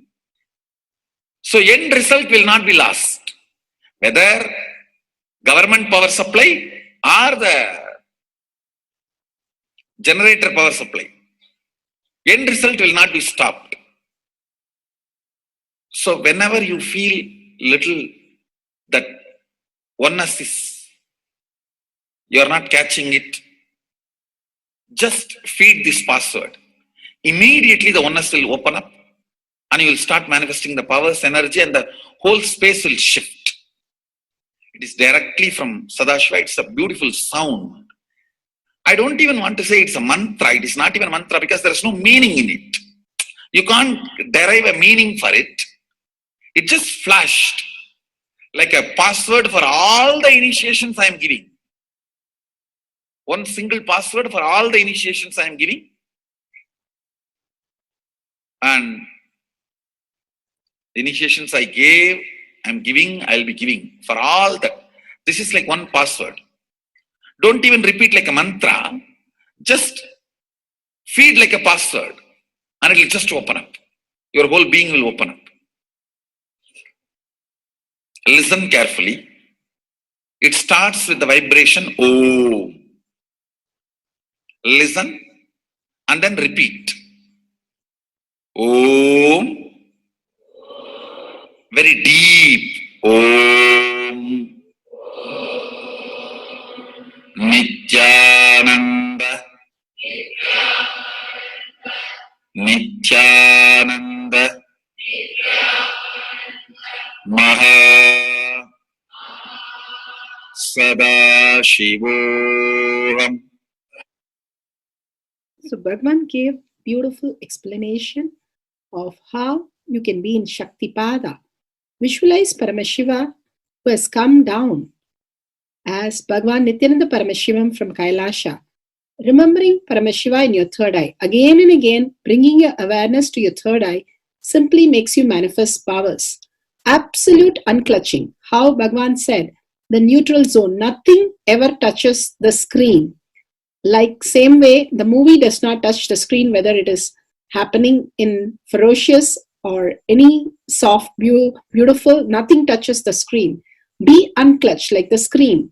So end result will not be lost. Whether government power supply or the generator power supply, end result will not be stopped. So whenever you feel little that oneness is, you are not catching it, just feed this password. Immediately the oneness will open up and you will start manifesting the powers, energy, and the whole space will shift. It is directly from Sadashiva. It's a beautiful sound. I don't even want to say it's a mantra. It is not even a mantra because there is no meaning in it. You can't derive a meaning for it. It just flashed like a password for all the initiations I am giving. One single password for all the initiations I am giving. And the initiations I gave, I am giving, I will be giving for all that. This is like one password. Don't even repeat like a mantra. Just feed like a password and it will just open up. Your whole being will open up. Listen carefully. It starts with the vibration Om. Listen and then repeat. Om. Very deep. Om. Nithyananda. Nithyananda. Maha Sadashivoham. So Bhagavan gave beautiful explanation of how you can be in Shaktipada. Visualize Paramashiva who has come down as Bhagavan Nithyananda Paramashivam from Kailasha. Remembering Paramashiva in your third eye, again and again, bringing your awareness to your third eye simply makes you manifest powers. Absolute unclutching. How Bhagavan said, the neutral zone, nothing ever touches the screen. Like same way, the movie does not touch the screen, whether it is happening in ferocious or any soft, beautiful, nothing touches the screen. Be unclutched like the screen.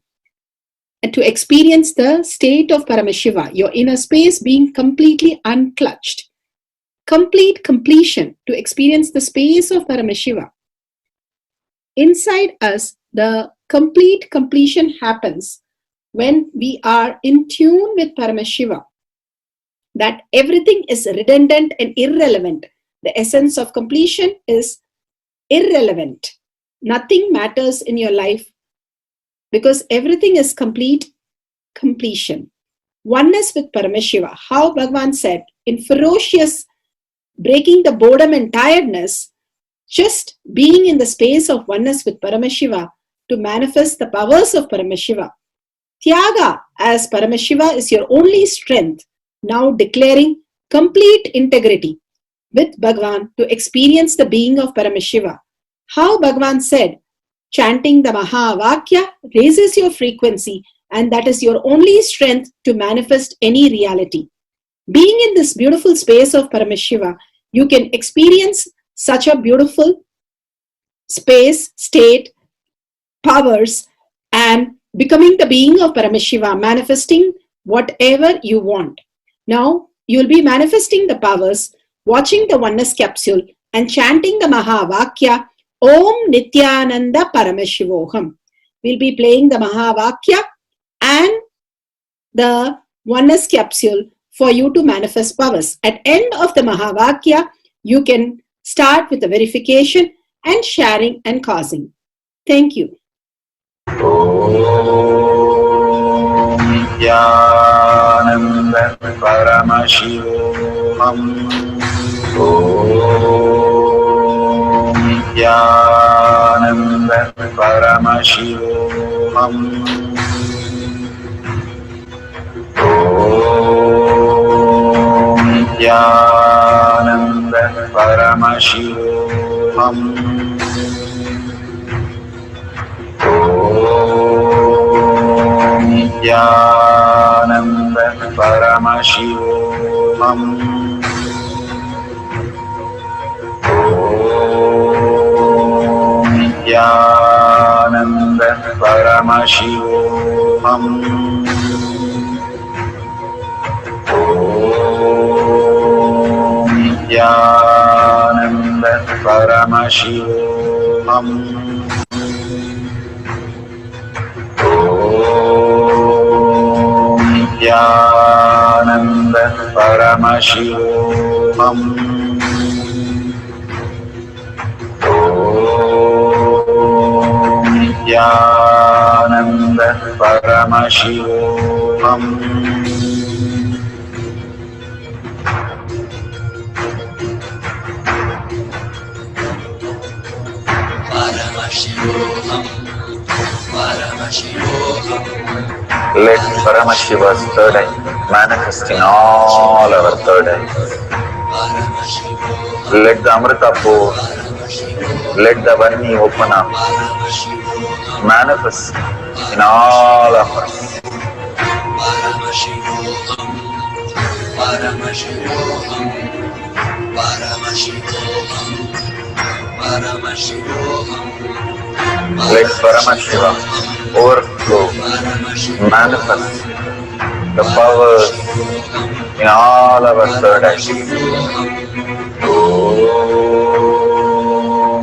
And to experience the state of Paramashiva, your inner space being completely unclutched. Complete completion to experience the space of Paramashiva. Inside us, the complete completion happens when we are in tune with Paramashiva. That everything is redundant and irrelevant. The essence of completion is irrelevant. Nothing matters in your life because everything is complete completion. Oneness with Paramashiva. How Bhagavan said, in ferocious breaking the boredom and tiredness, just being in the space of oneness with Paramashiva to manifest the powers of Paramashiva. Tyaga as Paramashiva is your only strength, now declaring complete integrity with Bhagavan to experience the being of Paramashiva. How Bhagavan said, chanting the Mahavakya raises your frequency, and that is your only strength to manifest any reality. Being in this beautiful space of Paramashiva, you can experience such a beautiful space, state, powers, and becoming the being of Paramashiva, manifesting whatever you want. Now, you'll be manifesting the powers, watching the oneness capsule, and chanting the Mahavakya, Om Nithyananda Paramashivoham. We'll be playing the Mahavakya and the oneness capsule for you to manifest powers. At end of the Mahavakya, you can start with the verification and sharing and causing. Thank you. Nithyananda Paramashivoham. Nithyananda Paramashivoham. Nithyananda Paramashivoham. Nithyananda Paramashivoham. Nithyananda Paramashivoham. Nithyananda Paramashivoham. Nithyananda Paramashivoham. Nithyananda Paramashivoham. Let Paramashiva's third eye manifest in all our third eyes. Let the Amrita pour, let the Vani open up, manifest in all of us. Let Paramashiva overflow, manifest the powers in all our third eyes. Om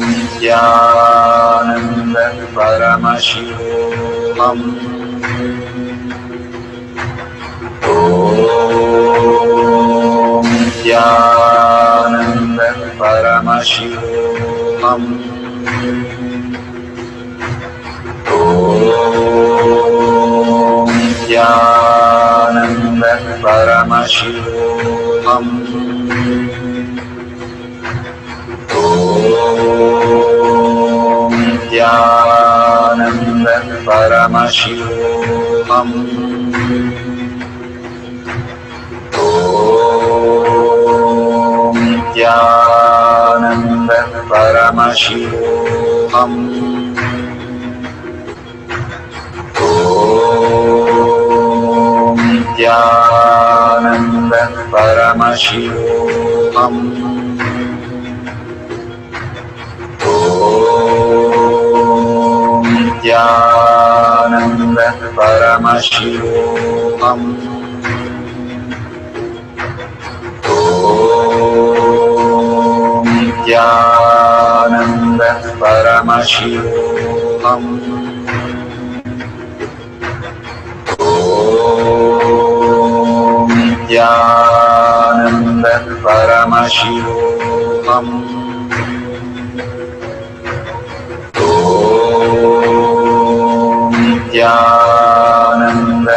Nithyananda Paramashivoham. Om Nithyananda Paramashivoham. Om Nithyananda Paramashivoham. Om Nithyananda Paramashivoham. Om Nithyananda Paramashivoham. Om Nithyananda Paramashivoham. Om Nithyananda Paramashivoham. Om Nithyananda Paramashivoham. Om Nithyananda Paramashivoham. Om Nithyananda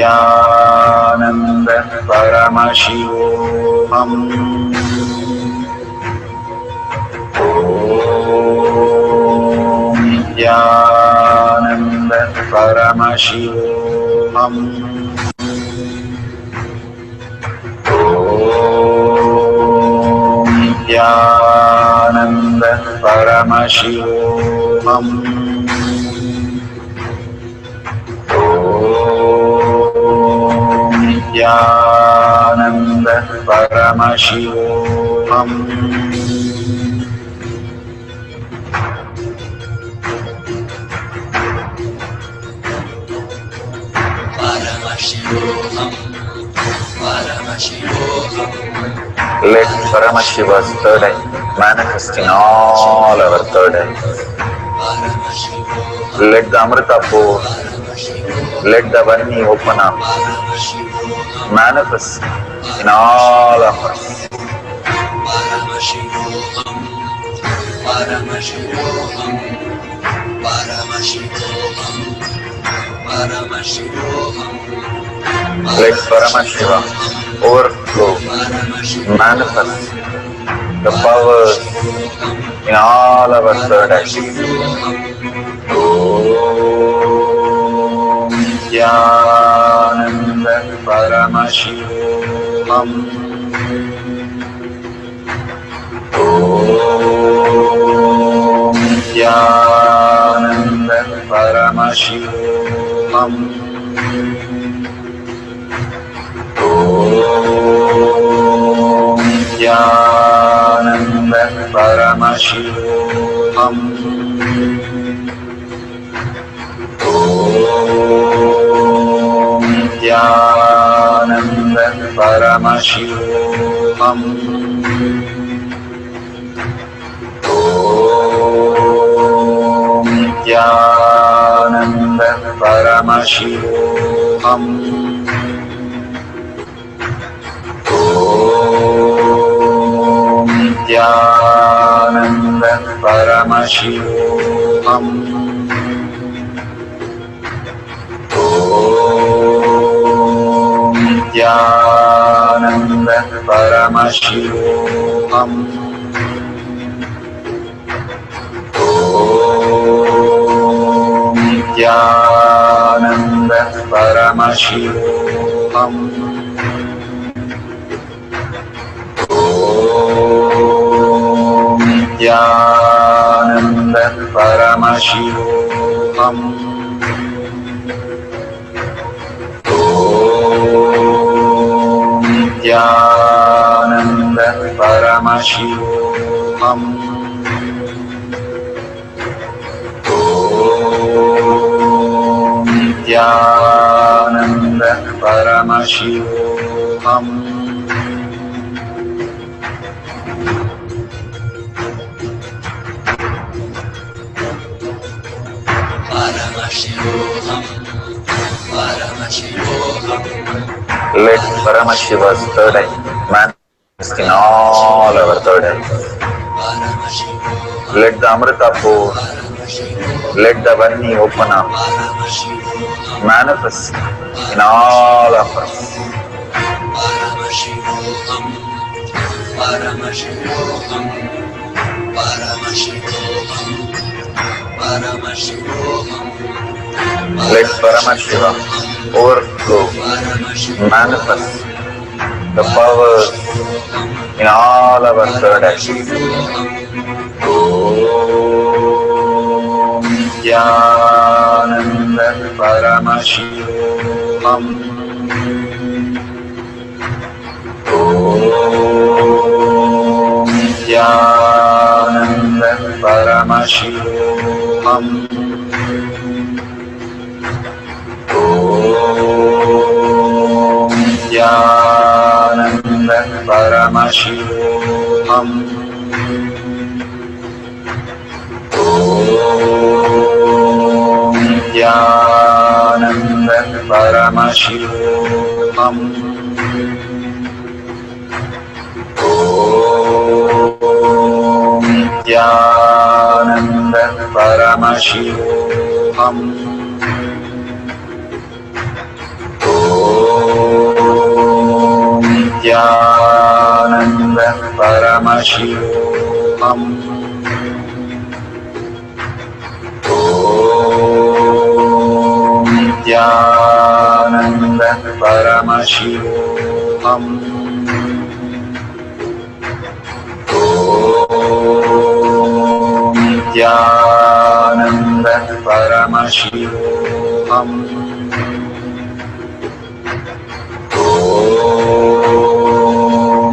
Nithyananda Paramashivoham. Om Nithyananda Paramashivoham. Om Nithyananda Paramashivoham. Om Nithyananda Paramashivoham. Let Paramashiva's third eye manifest in all our third eyes. Let the Amrita pour, let the Vani open up, manifest in all of us. Let Paramashiva overflow, manifest the powers in all our third eyes. Om Nithyananda Paramashivoham. Om Nithyananda Paramashivoham. Om Nithyananda Paramashivoham. Om Nithyananda Paramashivoham. Om Nithyananda Paramashivoham. Om Nithyananda Paramashivoham. Om Nithyananda Paramashivoham. Om Nithyananda Paramashivoham. Om Nithyananda Paramashivoham. Om Nithyananda Paramashivoham. Om Nithyananda Paramashivoham. Let Paramashiva's third eye manifest in all our third eyes. Let the Amrita pour, let the Vani open up, manifest in all of us. Let Paramashiva overflow, manifest the powers in all our third eyes. Om Nithyananda Paramashivoham. Om Nithyananda Paramashivoham. Om Nithyananda Paramashivoham. Om Nithyananda Paramashivoham. Om Nithyananda Paramashivoham. Om Nithyananda Paramashivam. Om Nithyananda Paramashivam. Om Nithyananda Paramashivam. Om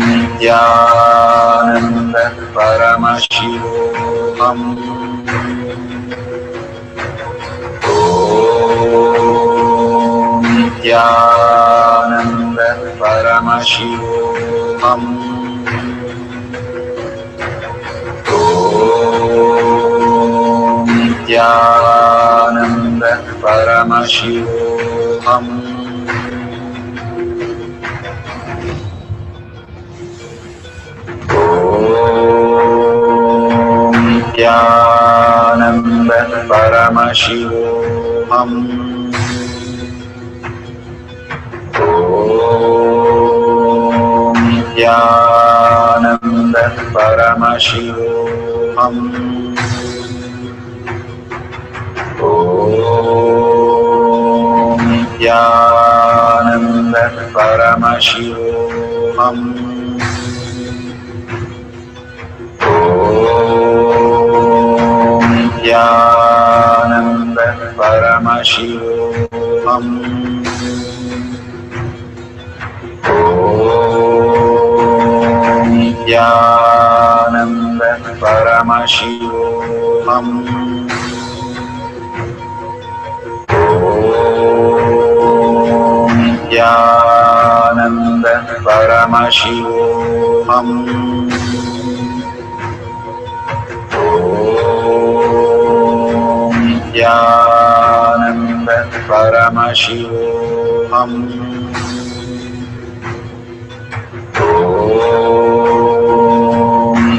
Nithyananda Paramashivam. Om Nithyananda Paramashivam. Om Nithyananda Paramashivam. Om Nithyananda Paramashivam. Om Nithyananda Paramashivam. Om Nithyananda Paramashivam. Om Nithyananda Paramashivam. Om Nithyananda Paramashivam. Om Nithyananda Paramashivam. Om Nithyananda Paramashivam. Om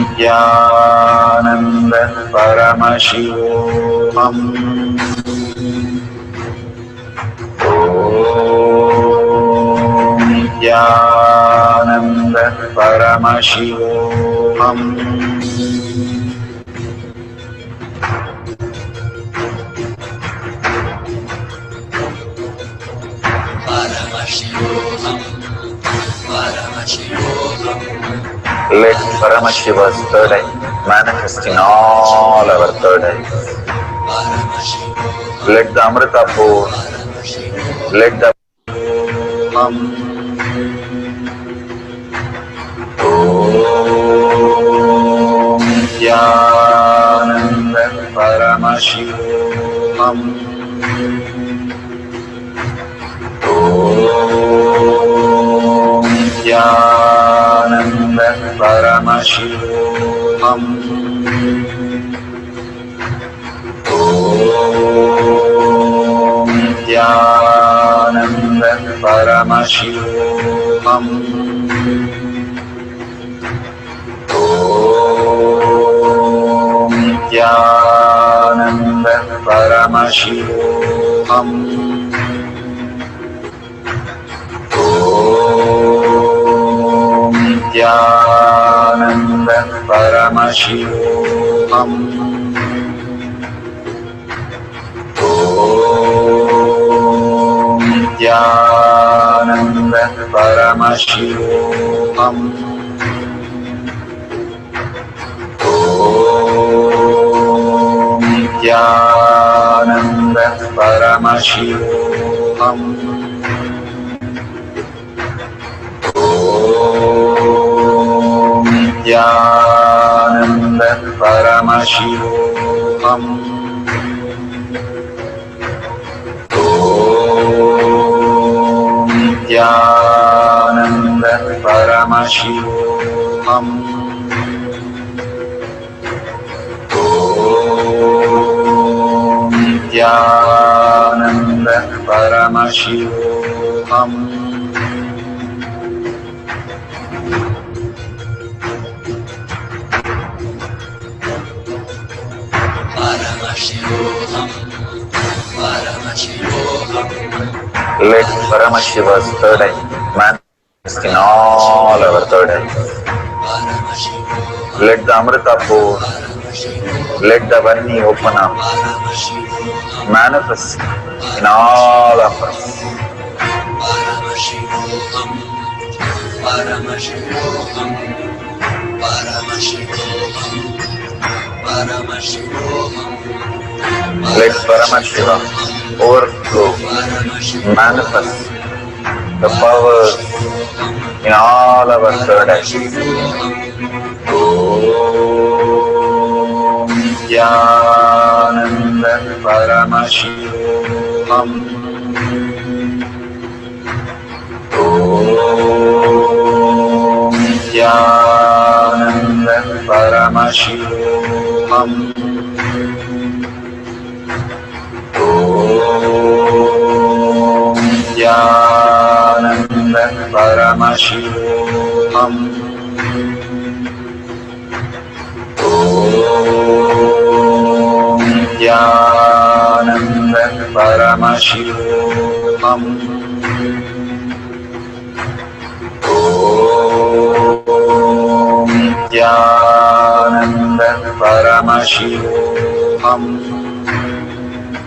Nithyananda Paramashivam. Om Nithyananda Paramashivam. Let Paramashiva's third eye manifest in all our third eyes. Let the Amrita pour, let the Om Nithyananda Paramashivam. Om Nithyananda Paramashivam. Om Nithyananda Paramashivam. Om Nithyananda Paramashivam. Om Nithyananda Paramashivam. Om Nithyananda Paramashivam. Om Nithyananda Paramashivam. Om Nithyananda Paramashivam. Om Nithyananda Paramashivam. Om Nithyananda Paramashivam. Let Paramashiva's third eye man in all our third eye. Let the Amrita pour, let the Vani open up, manifest in all of us. Let Paramashiva overflow, manifest the powers in all our third eye. Om Jnana Paramashivam. Om Jnana Paramashivam. Om Jnana Paramashivam. Om Jnana Paramashivam. Om Jnana Paramashivam. Om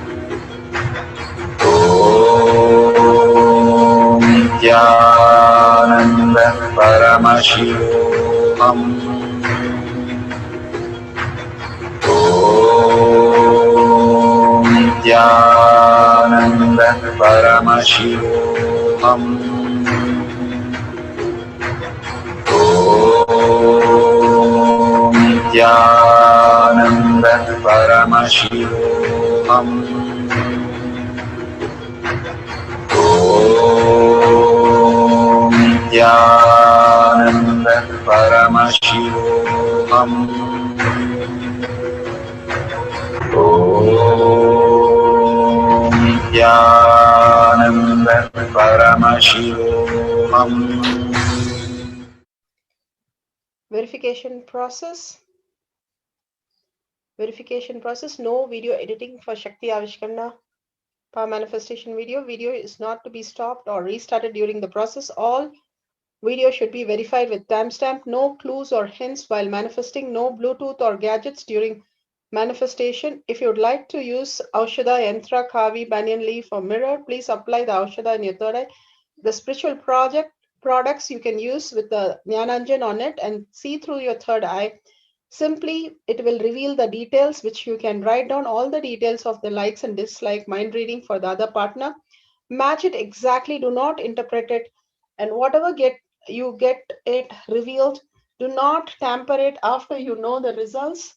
Jnana Paramashivam. Om Jnana Paramashivam. Om Jnana Paramashivam. Om Jnana Paramashivam. Om Jnana Paramashivam. Verification process. Verification process. No video editing for Shakti Avishkarna Power Manifestation video. Video is not to be stopped or restarted during the process. All video should be verified with timestamp. No clues or hints while manifesting. No Bluetooth or gadgets during manifestation. If you would like to use Aushadha, Yantra, Kavi, Banyan leaf or mirror, please apply the Aushadha in your third eye. The spiritual products you can use with the Jnananjan on it and see through your third eye. Simply, it will reveal the details which you can write down all the details of the likes and dislike mind reading for the other partner. Match it exactly. Do not interpret it. And whatever you get it revealed, do not tamper it after you know the results.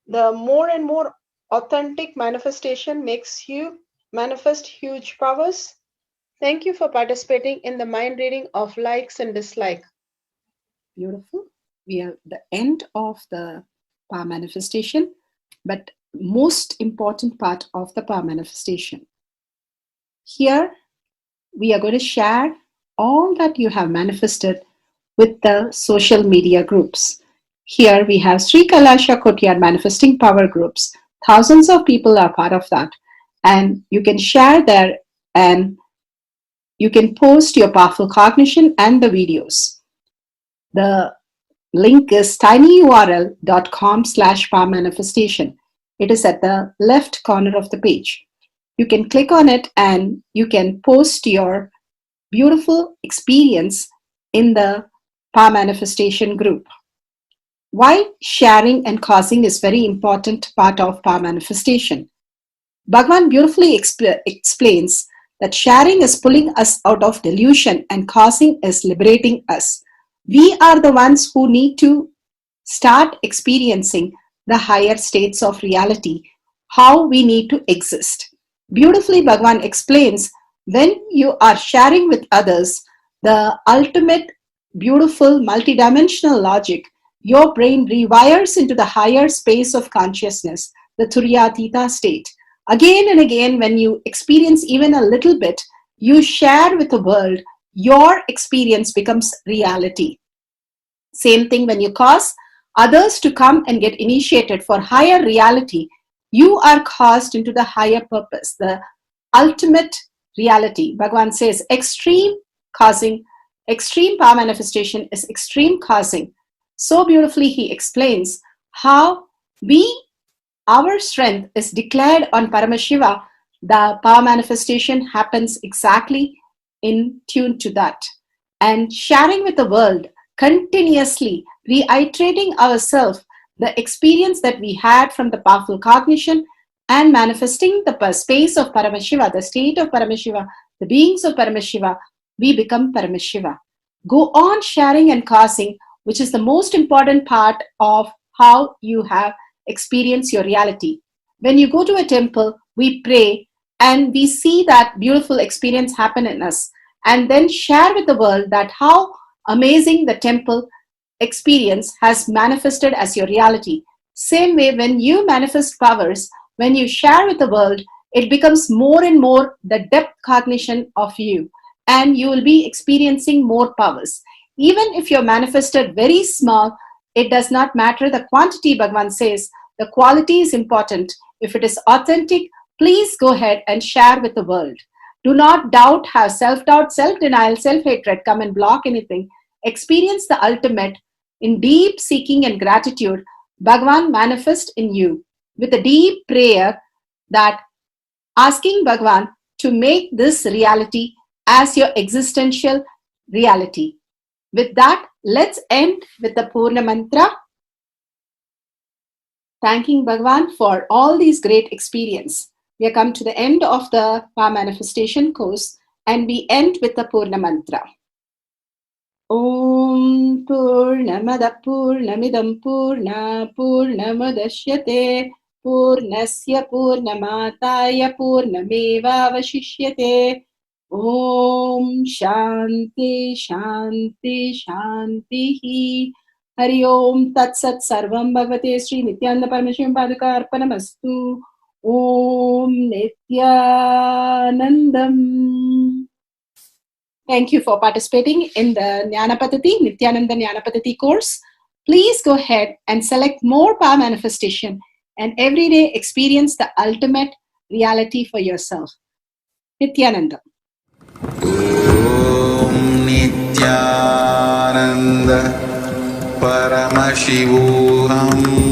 The more and more authentic manifestation makes you manifest huge powers. Thank you for participating in the mind reading of likes and dislike. Beautiful. We are at the end of the power manifestation, but most important part of the power manifestation. Here, we are going to share all that you have manifested with the social media groups. Here we have Sri Kailasha Kotyar Manifesting Power Groups. Thousands of people are part of that. And you can share there and you can post your powerful cognition and the videos. The link is tinyurl.com/power manifestation. It is at the left corner of the page. You can click on it and you can post your beautiful experience in the power manifestation group. Why sharing and causing is very important part of power manifestation. Bhagavan beautifully explains that sharing is pulling us out of delusion and causing is liberating us. We are the ones who need to start experiencing the higher states of reality, how we need to exist. Beautifully, Bhagavan explains when you are sharing with others the ultimate beautiful multidimensional logic, your brain rewires into the higher space of consciousness, the Turyatita state. Again and again, when you experience even a little bit, you share with the world, your experience becomes reality. Same thing when you cause others to come and get initiated for higher reality, you are caused into the higher purpose, the ultimate reality. Bhagavan says extreme causing extreme power manifestation is extreme causing. So beautifully he explains how our strength is declared on Paramashiva. The power manifestation happens exactly in tune to that. And sharing with the world, continuously reiterating ourselves the experience that we had from the powerful cognition and manifesting the space of Paramashiva, the state of Paramashiva, the beings of Paramashiva, we become Paramashiva. Go on sharing and causing, which is the most important part of how you have experienced your reality. When you go to a temple, we pray and we see that beautiful experience happen in us, and then share with the world that how amazing the temple experience has manifested as your reality. Same way, when you manifest powers, when you share with the world, it becomes more and more the depth cognition of you, and you will be experiencing more powers. Even if you're manifested very small, it does not matter the quantity, Bhagavan says. The quality is important. If it is authentic, please go ahead and share with the world. Do not doubt, have self-doubt, self-denial, self-hatred come and block anything. Experience the ultimate in deep seeking and gratitude. Bhagavan manifest in you with a deep prayer, that asking Bhagavan to make this reality as your existential reality. With that, let's end with the Purna Mantra, thanking Bhagavan for all these great experience. We have come to the end of the Power Manifestation course, and we end with the Purna Mantra. Om Purnamada Purnamidam Purna Purnamadashyate Purnasya Purnamataya Purnameva Vashishyate. Om Shanti Shanti Shanti. Hari Om Tat Sat Sarvam Bhagavate Sri Nithyananda Parameshivam Padaka Arpanamastu. Om Nithyanandam. Thank you for participating in the Jnana Paddhati, Nithyananda Jnana Paddhati course. Please go ahead and select more power manifestation and every day experience the ultimate reality for yourself. Nithyananda. Om Nithyananda Paramashivoham